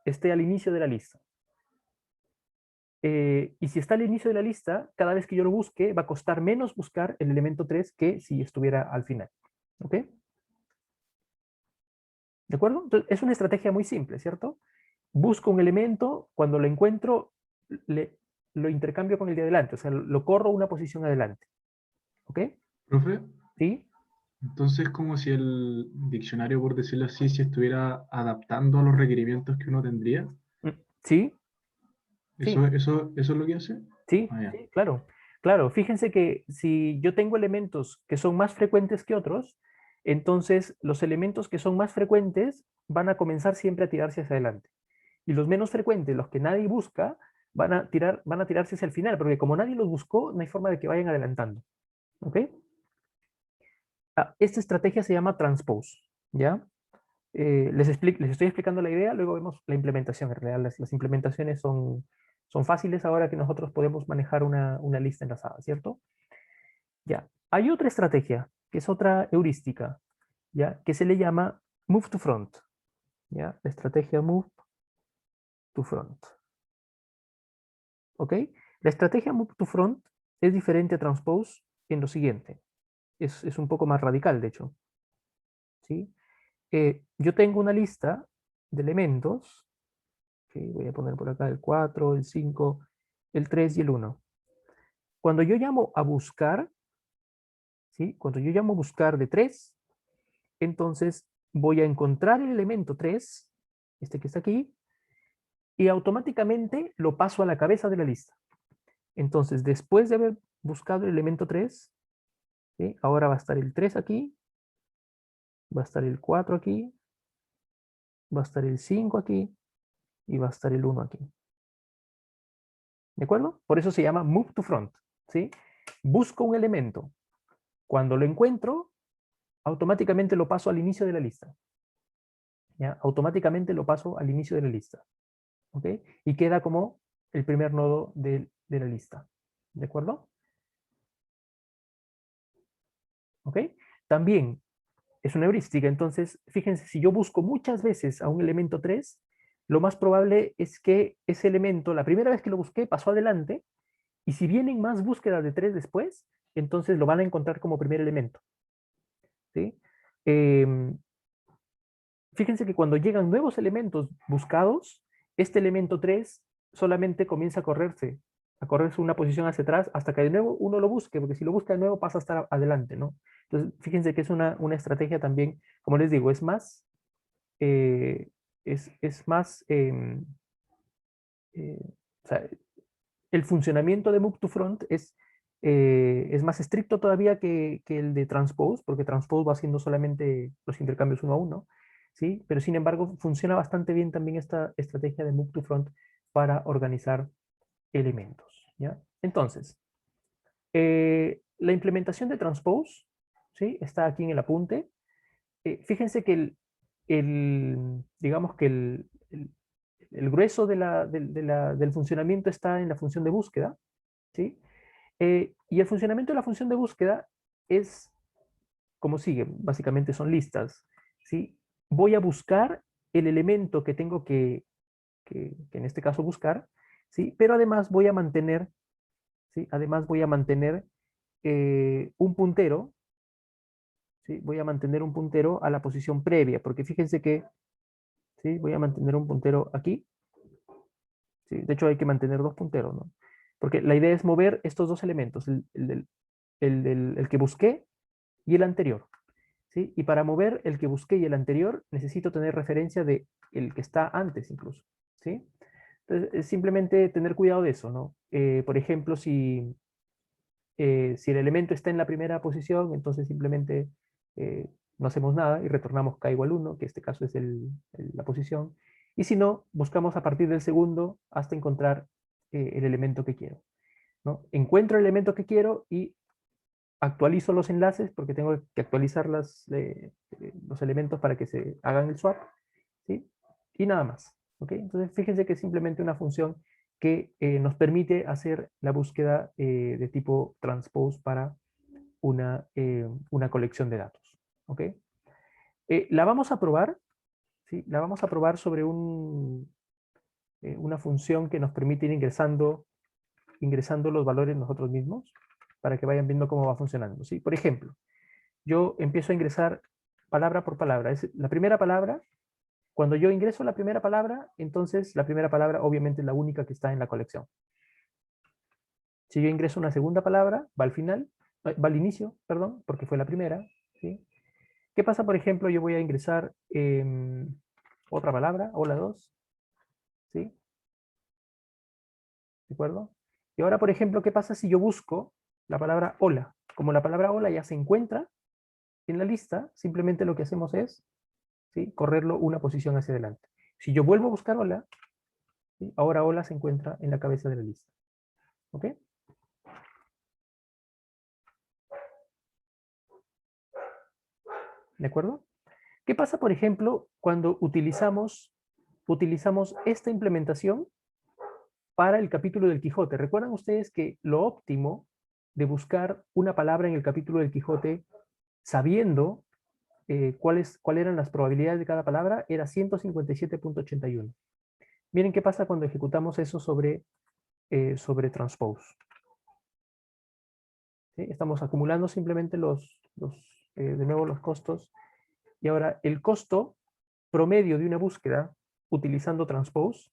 esté al inicio de la lista. Y si está al inicio de la lista, cada vez que yo lo busque, va a costar menos buscar el elemento 3 que si estuviera al final. ¿Ok? ¿De acuerdo? Entonces, es una estrategia muy simple, ¿cierto? Busco un elemento, cuando lo encuentro, lo intercambio con el de adelante, o sea, lo corro una posición adelante. ¿Ok? Profe, ¿Sí? entonces como si el diccionario, por decirlo así, se estuviera adaptando a los requerimientos que uno tendría. Mm, ¿sí? Sí. ¿Eso es lo que hace? Sí, Ah, ya. sí, claro. Claro, fíjense que si yo tengo elementos que son más frecuentes que otros, entonces los elementos que son más frecuentes van a comenzar siempre a tirarse hacia adelante. Y los menos frecuentes, los que nadie busca, van a tirarse hacia el final, porque como nadie los buscó, no hay forma de que vayan adelantando. ¿Ok? Esta estrategia se llama transpose, ¿ya? Les estoy explicando la idea, luego vemos la implementación. En realidad, las implementaciones son fáciles ahora que nosotros podemos manejar una lista enlazada, ¿cierto? Ya. Hay otra estrategia, que es otra heurística, ¿ya? Que se le llama move to front, ¿ya? La estrategia move to front. ¿Ok? La estrategia move to front es diferente a transpose en lo siguiente. Es un poco más radical, de hecho. ¿Sí? Yo tengo una lista de elementos. ¿Sí? Voy a poner por acá el 4, el 5, el 3 y el 1. Cuando yo llamo a buscar, ¿sí? Cuando yo llamo a buscar de 3, entonces voy a encontrar el elemento 3, este que está aquí, y automáticamente lo paso a la cabeza de la lista. Entonces, después de haber buscado el elemento 3, ¿sí? Ahora va a estar el 3 aquí, va a estar el 4 aquí, va a estar el 5 aquí, y va a estar el 1 aquí. ¿De acuerdo? Por eso se llama move to front, ¿sí? Busco un elemento. Cuando lo encuentro, automáticamente lo paso al inicio de la lista. ¿Ya? Automáticamente lo paso al inicio de la lista. ¿Ok? Y queda como el primer nodo de la lista. ¿De acuerdo? ¿Ok? También es una heurística. Entonces, fíjense, si yo busco muchas veces a un elemento 3, lo más probable es que ese elemento, la primera vez que lo busqué, pasó adelante, y si vienen más búsquedas de 3 después, entonces lo van a encontrar como primer elemento. ¿Sí? Em, Fíjense que cuando llegan nuevos elementos buscados, este elemento 3 solamente comienza a correrse una posición hacia atrás hasta que de nuevo uno lo busque, porque si lo busca de nuevo pasa a estar adelante, ¿no? Entonces, fíjense que es una estrategia también, como les digo, eh, es más, eh, o sea, el funcionamiento de move to front es más estricto todavía que el de transpose, porque transpose va haciendo solamente los intercambios uno a uno, ¿sí? Pero sin embargo, funciona bastante bien también esta estrategia de move to front para organizar elementos, ¿ya? Entonces, la implementación de transpose, ¿sí? Está aquí en el apunte. Fíjense que digamos que el grueso del funcionamiento está en la función de búsqueda, ¿sí? Y el funcionamiento de la función de búsqueda es como sigue, básicamente son listas, ¿sí? Voy a buscar el elemento que tengo que en este caso buscar, ¿sí? Pero además voy a mantener, ¿sí? Además voy a mantener un puntero, ¿sí? Voy a mantener un puntero a la posición previa, porque fíjense que, ¿sí? Voy a mantener un puntero aquí, ¿sí? De hecho hay que mantener dos punteros, ¿no? Porque la idea es mover estos dos elementos, el que busqué y el anterior, ¿sí? Y para mover el que busqué y el anterior, necesito tener referencia de el que está antes incluso, ¿sí? Entonces, es simplemente tener cuidado de eso, ¿no? Por ejemplo, si el elemento está en la primera posición, entonces simplemente no hacemos nada y retornamos k igual 1, que este caso es la posición. Y si no, buscamos a partir del segundo hasta encontrar el elemento que quiero, ¿no? Encuentro el elemento que quiero y actualizo los enlaces porque tengo que actualizar los elementos para que se hagan el swap, ¿sí? Y nada más, ¿ok? Entonces fíjense que es simplemente una función que nos permite hacer la búsqueda de tipo transpose para una colección de datos, ¿ok? La vamos a probar, ¿sí? La vamos a probar sobre una función que nos permite ir ingresando los valores nosotros mismos para que vayan viendo cómo va funcionando, ¿sí? Por ejemplo, yo empiezo a ingresar palabra por palabra. Es la primera palabra, cuando yo ingreso la primera palabra, entonces la primera palabra obviamente es la única que está en la colección. Si yo ingreso una segunda palabra, va al final, va al inicio, perdón, porque fue la primera, ¿sí? ¿Qué pasa, por ejemplo? Yo voy a ingresar otra palabra, hola 2, ¿sí? ¿De acuerdo? Y ahora, por ejemplo, ¿qué pasa si yo busco la palabra hola? Como la palabra hola ya se encuentra en la lista, simplemente lo que hacemos es, ¿sí?, correrlo una posición hacia adelante. Si yo vuelvo a buscar hola, ¿sí?, ahora hola se encuentra en la cabeza de la lista. ¿Ok? ¿De acuerdo? ¿Qué pasa, por ejemplo, cuando utilizamos esta implementación para el capítulo del Quijote? ¿Recuerdan ustedes que lo óptimo de buscar una palabra en el capítulo del Quijote sabiendo cuáles eran las probabilidades de cada palabra era 157.81? Miren qué pasa cuando ejecutamos eso sobre transpose. ¿Sí? Estamos acumulando simplemente de nuevo los costos. Y ahora el costo promedio de una búsqueda utilizando transpose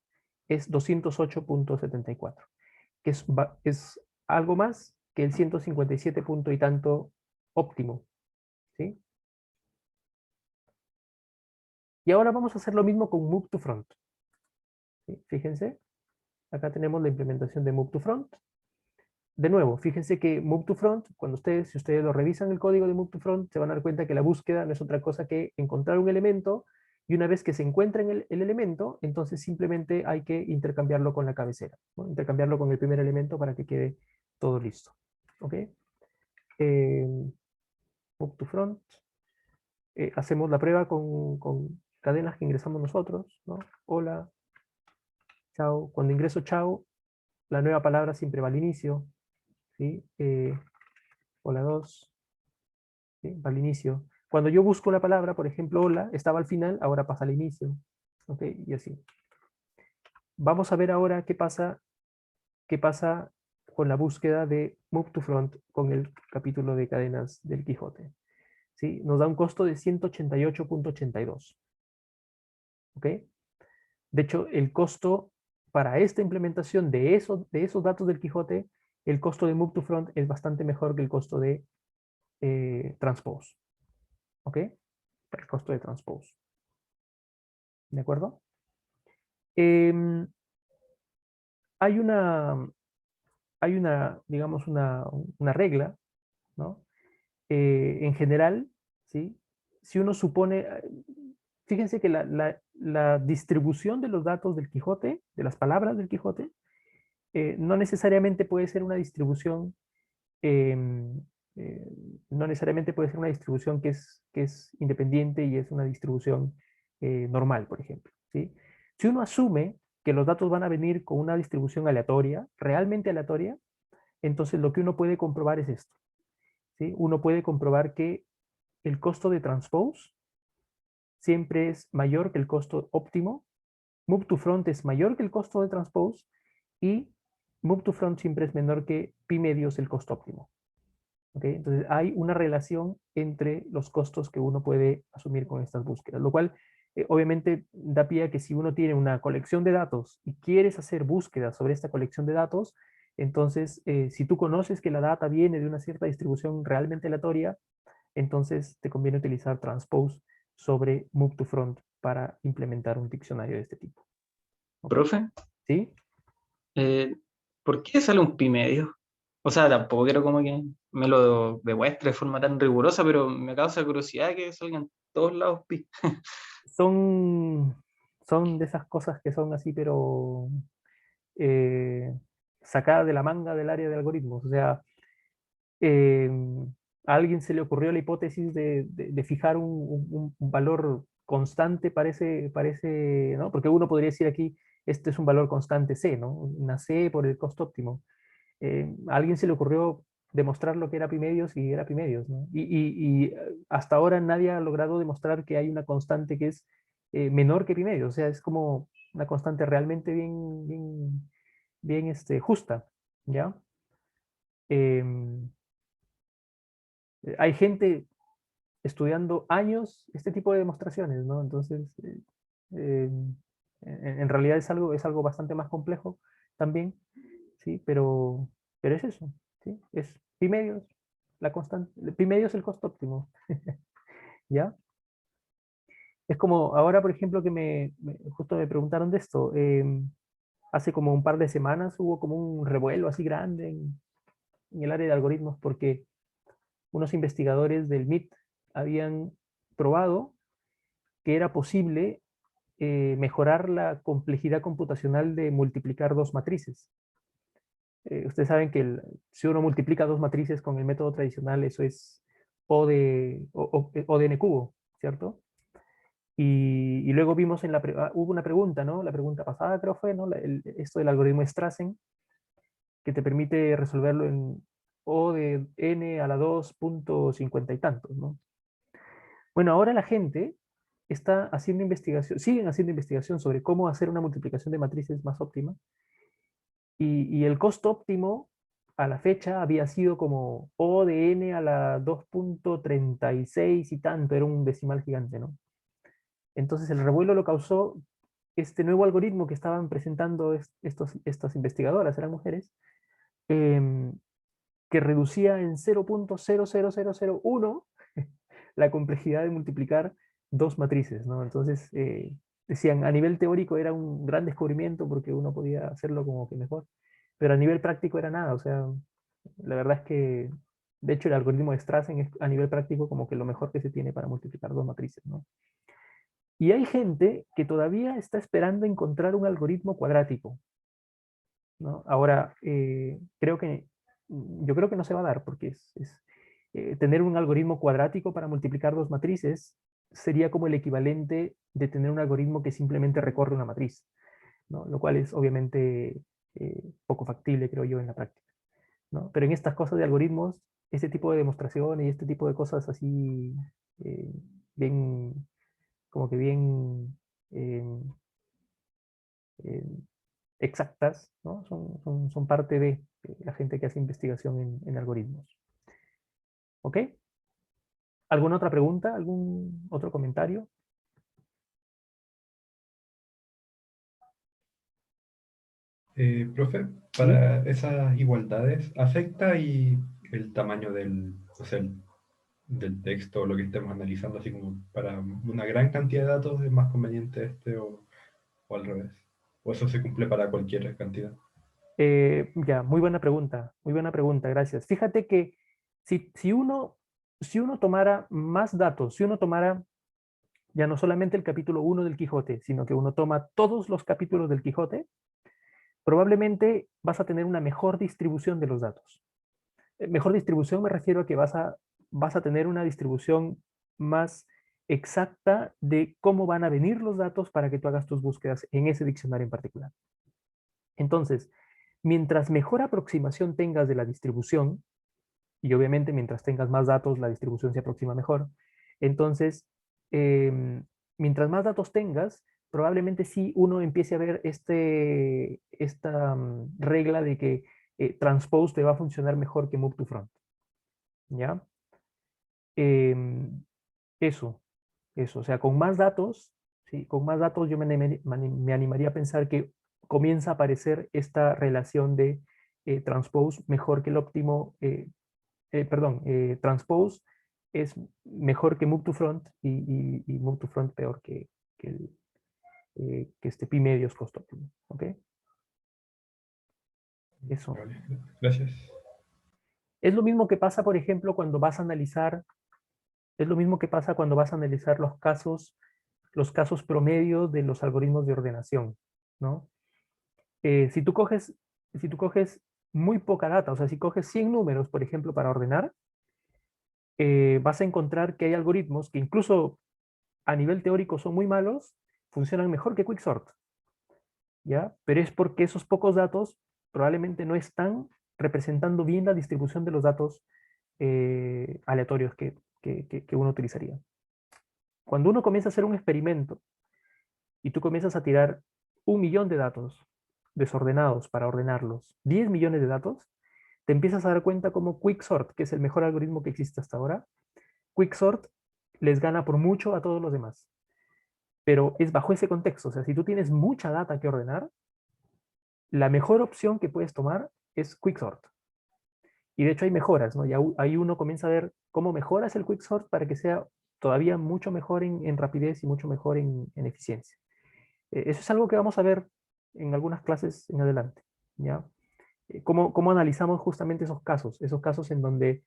es 208.74, que es algo más que el 157 punto y tanto óptimo. ¿Sí? Y ahora vamos a hacer lo mismo con Move to Front. ¿Sí? Fíjense, acá tenemos la implementación de Move to Front. De nuevo, fíjense que Move to Front, si ustedes lo revisan el código de Move to Front, se van a dar cuenta que la búsqueda no es otra cosa que encontrar un elemento, y una vez que se encuentra en el elemento, entonces simplemente hay que intercambiarlo con la cabecera, ¿no? Intercambiarlo con el primer elemento para que quede todo listo. ¿Ok? Move to Front. Hacemos la prueba con cadenas que ingresamos nosotros, ¿no? Hola, chao. Cuando ingreso chao, la nueva palabra siempre va al inicio. ¿Sí? Hola 2, ¿sí?, va al inicio. Cuando yo busco una palabra, por ejemplo, hola, estaba al final, ahora pasa al inicio. ¿Ok? Y así. Vamos a ver ahora qué pasa con la búsqueda de Move to Front con el capítulo de cadenas del Quijote. ¿Sí? Nos da un costo de 188.82. ¿Ok? De hecho, el costo para esta implementación de esos datos del Quijote, el costo de Move to Front es bastante mejor que el costo de Transpose. ¿Ok? El costo de Transpose. ¿De acuerdo? Hay una, digamos, una regla, ¿no? En general, ¿sí? Si uno supone, fíjense que la distribución de los datos del Quijote, de las palabras del Quijote, no necesariamente puede ser una distribución, em, eh, no necesariamente puede ser una distribución que es independiente y es una distribución normal, por ejemplo, ¿sí? Si uno asume que los datos van a venir con una distribución aleatoria, realmente aleatoria, entonces lo que uno puede comprobar es esto, ¿sí? Uno puede comprobar que el costo de transpose siempre es mayor que el costo óptimo, move to front es mayor que el costo de transpose, y move to front siempre es menor que pi medios el costo óptimo. ¿Okay? Entonces hay una relación entre los costos que uno puede asumir con estas búsquedas, lo cual obviamente da pie a que si uno tiene una colección de datos y quieres hacer búsquedas sobre esta colección de datos, entonces si tú conoces que la data viene de una cierta distribución realmente aleatoria, entonces te conviene utilizar transpose sobre move to front para implementar un diccionario de este tipo. ¿Okay? Profe, ¿Sí? ¿por qué sale un pi medio? O sea, tampoco quiero como que me lo demuestre de forma tan rigurosa, pero me causa curiosidad que salgan todos lados pi. Son, son de esas cosas que son así, pero eh, sacadas de la manga del área de algoritmos. O sea, eh, a alguien se le ocurrió la hipótesis de fijar un valor constante, parece, ¿no? Porque uno podría decir aquí, este es un valor constante C, ¿no? Una C por el costo óptimo. A alguien se le ocurrió demostrar lo que era pi medios y era pi medios, ¿no? Y hasta ahora nadie ha logrado demostrar que hay una constante que es menor que pi medios. O sea, es como una constante realmente bien justa, ¿ya? Em, Hay gente estudiando años este tipo de demostraciones, ¿no? Entonces, en realidad es algo bastante más complejo también, ¿sí? Pero es eso, ¿sí? Es pi medios, la constante, pi medios es el costo óptimo, ¿ya? Es como ahora, por ejemplo, que justo me preguntaron de esto. hace como un par de semanas hubo como un revuelo así grande en el área de algoritmos porque unos investigadores del MIT habían probado que era posible mejorar la complejidad computacional de multiplicar dos matrices. Ustedes saben que si uno multiplica dos matrices con el método tradicional, eso es O de n cubo, ¿cierto? Y luego vimos hubo una pregunta, ¿no? La pregunta pasada creo fue, ¿no? Esto del algoritmo Strassen, que te permite resolverlo en O de n a la 2.50 y tantos, ¿no? Bueno, ahora la gente está haciendo investigación, siguen haciendo investigación sobre cómo hacer una multiplicación de matrices más óptima, y el costo óptimo a la fecha había sido como O de n a la 2.36 y tanto, era un decimal gigante, ¿no? Entonces el revuelo lo causó este nuevo algoritmo que estaban presentando estas investigadoras, eran mujeres, em, que reducía en 0.00001 la complejidad de multiplicar dos matrices, ¿no? Entonces, decían, a nivel teórico era un gran descubrimiento porque uno podía hacerlo como que mejor, pero a nivel práctico era nada, o sea, la verdad es que, de hecho, el algoritmo de Strassen es a nivel práctico como que lo mejor que se tiene para multiplicar dos matrices, ¿no? Y hay gente que todavía está esperando encontrar un algoritmo cuadrático, ¿no? Ahora, yo creo que no se va a dar, porque tener un algoritmo cuadrático para multiplicar dos matrices sería como el equivalente de tener un algoritmo que simplemente recorre una matriz, ¿no? Lo cual es obviamente poco factible, creo yo, en la práctica, ¿no? Pero en estas cosas de algoritmos, este tipo de demostraciones y este tipo de cosas así, eh, bien, como que bien eh, eh, exactas, ¿no? Son parte de la gente que hace investigación en algoritmos. ¿Ok? ¿Alguna otra pregunta? ¿Algún otro comentario? Profe, ¿Sí? para esas igualdades, ¿afecta y el tamaño o sea, del texto o lo que estemos analizando, así como para una gran cantidad de datos es más conveniente o al revés? ¿O eso se cumple para cualquier cantidad? Ya, muy buena pregunta, gracias. Fíjate que si uno tomara más datos, si uno tomara ya no solamente el capítulo 1 del Quijote, sino que uno toma todos los capítulos del Quijote, probablemente vas a tener una mejor distribución de los datos. Mejor distribución me refiero a que vas a tener una distribución más exacta de cómo van a venir los datos para que tú hagas tus búsquedas en ese diccionario en particular. Entonces, mientras mejor aproximación tengas de la distribución, y obviamente mientras tengas más datos, la distribución se aproxima mejor, entonces, mientras más datos tengas, probablemente sí uno empiece a ver esta regla de que transpose te va a funcionar mejor que move to front. ¿Ya? Em, eso, eso. O sea, con más datos, ¿sí? Con más datos yo me animaría a pensar que comienza a aparecer esta relación de transpose mejor que el óptimo, perdón, transpose es mejor que move to front y move to front peor que este pi medios costo óptimo. ¿Ok? Eso. Vale, gracias. Es lo mismo que pasa, por ejemplo, cuando vas a analizar, es lo mismo que pasa cuando vas a analizar los casos promedio de los algoritmos de ordenación, ¿no? Si tú coges muy poca data, o sea, si coges 100 números, por ejemplo, para ordenar, vas a encontrar que hay algoritmos que incluso a nivel teórico son muy malos, funcionan mejor que Quicksort, ¿ya? Pero es porque esos pocos datos probablemente no están representando bien la distribución de los datos aleatorios que uno utilizaría. Cuando uno comienza a hacer un experimento y tú comienzas a tirar 1 millón de datos desordenados para ordenarlos, 10 millones de datos, te empiezas a dar cuenta como Quicksort, que es el mejor algoritmo que existe hasta ahora, Quicksort les gana por mucho a todos los demás. Pero es bajo ese contexto, o sea, si tú tienes mucha data que ordenar, la mejor opción que puedes tomar es Quicksort. Y de hecho hay mejoras, ¿no? Y ahí uno comienza a ver cómo mejoras el Quicksort para que sea todavía mucho mejor en rapidez y mucho mejor en eficiencia. Eso es algo que vamos a ver en algunas clases en adelante, ¿ya? ¿Cómo analizamos justamente esos casos en donde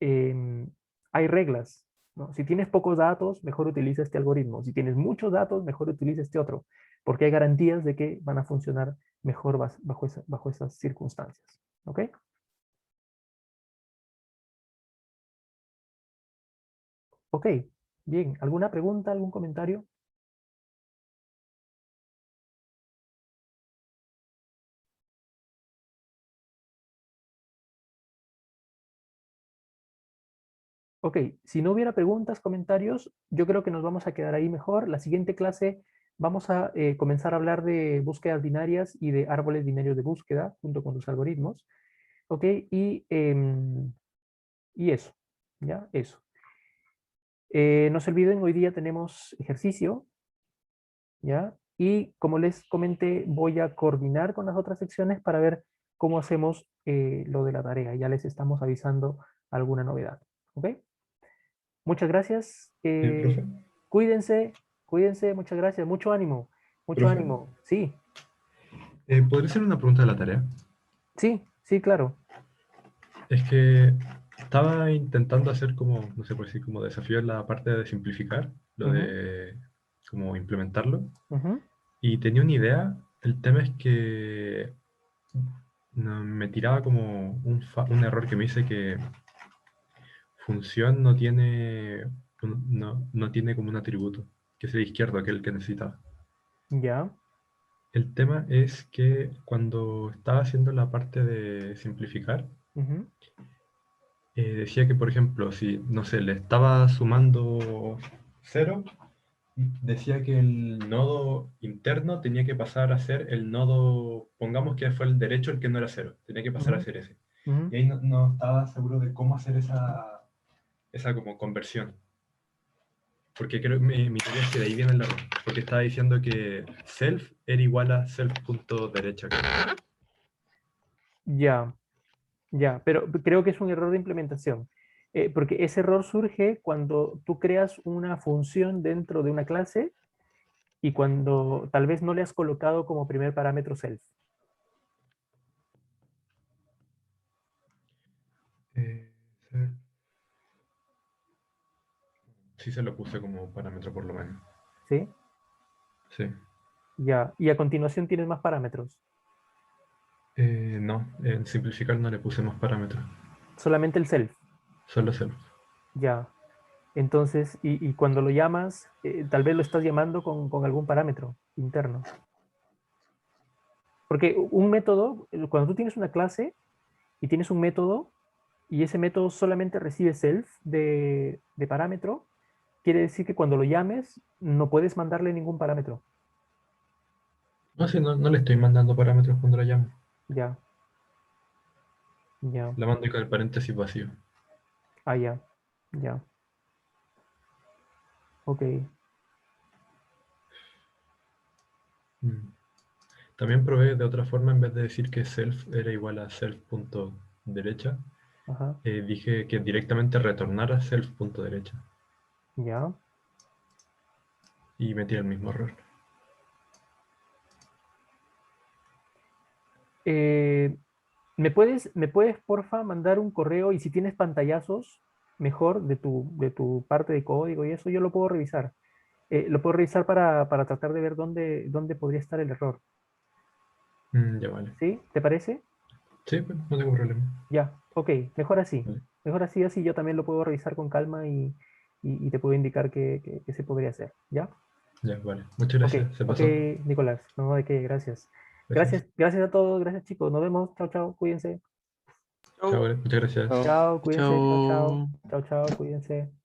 hay reglas, ¿no? Si tienes pocos datos, mejor utiliza este algoritmo. Si tienes muchos datos, mejor utiliza este otro, porque hay garantías de que van a funcionar mejor bajo esas circunstancias. ¿Ok? Ok, bien. ¿Alguna pregunta, algún comentario? Ok, si no hubiera preguntas, comentarios, yo creo que nos vamos a quedar ahí mejor. La siguiente clase vamos a comenzar a hablar de búsquedas binarias y de árboles binarios de búsqueda junto con los algoritmos. Ok, y eso, ¿ya? Eso. No se olviden, hoy día tenemos ejercicio, ¿ya? Y como les comenté, voy a coordinar con las otras secciones para ver cómo hacemos lo de la tarea. Ya les estamos avisando alguna novedad, ¿ok? Muchas gracias. Profe, Cuídense, cuídense, muchas gracias. Mucho ánimo, mucho profe, ánimo. Sí, ¿podría ser una pregunta de la tarea? sí, sí, claro. Es que estaba intentando hacer como, no sé por decir, como desafío en la parte de simplificar, lo Ujú, de como implementarlo. ujú. Y tenía una idea, el tema es que me tiraba como un error que me dice que función no tiene como un atributo, que es el izquierdo, que es el que necesitaba. Ya. El tema es que cuando estaba haciendo la parte de simplificar, Ujú, decía que, por ejemplo, si, no sé, le estaba sumando 0, decía que el nodo interno tenía que pasar a ser el nodo, pongamos que fue el derecho el que no era 0, tenía que pasar a ujú, ser ese. ujú. Y ahí no estaba seguro de cómo hacer esa como conversión. Porque creo que mi teoría es que de ahí viene el error. Porque estaba diciendo que self era igual a self.derecha. Ya. Ya, pero creo que es un error de implementación, porque ese error surge cuando tú creas una función dentro de una clase y cuando tal vez no le has colocado como primer parámetro self. Self. Sí se lo puse como parámetro por lo menos. ¿Sí? Sí. Ya, y a continuación tienes más parámetros, No, en simplificar no le puse más parámetros. solamente el self. Solo self. Ya, entonces, y cuando lo llamas, tal vez lo estás llamando con algún parámetro interno. Porque un método, cuando tú tienes una clase y tienes un método, y ese método solamente recibe self de parámetro, quiere decir que cuando lo llames no puedes mandarle ningún parámetro. No, sí, no le estoy mandando parámetros cuando la llamo. Ya, ya, La mando con el paréntesis vacío. ya, ya. Ok, Mm. También probé de otra forma, en vez de decir que self era igual a self.derecha, ajá, dije que directamente retornara self.derecha. ya. Y metí el mismo error. Eh, me puedes, porfa, mandar un correo y si tienes pantallazos, mejor de tu parte de código y eso, yo lo puedo revisar. Lo puedo revisar para tratar de ver dónde podría estar el error. Ya vale. ¿Sí? ¿Te parece? Sí, pues, no tengo problema. Ya, ok, mejor así. Vale. Mejor así, así yo también lo puedo revisar con calma y te puedo indicar qué se podría hacer. ¿Ya? Ya, vale. Muchas Ok, gracias. Se ok, pasó. Nicolás. No, de qué, gracias. Gracias. Gracias, gracias a todos, gracias chicos. Nos vemos. Chao, chao, cuídense. Chao, Chau. muchas gracias. Chao. Chao, cuídense. Chao, chao. Chao. Chao, chao, cuídense.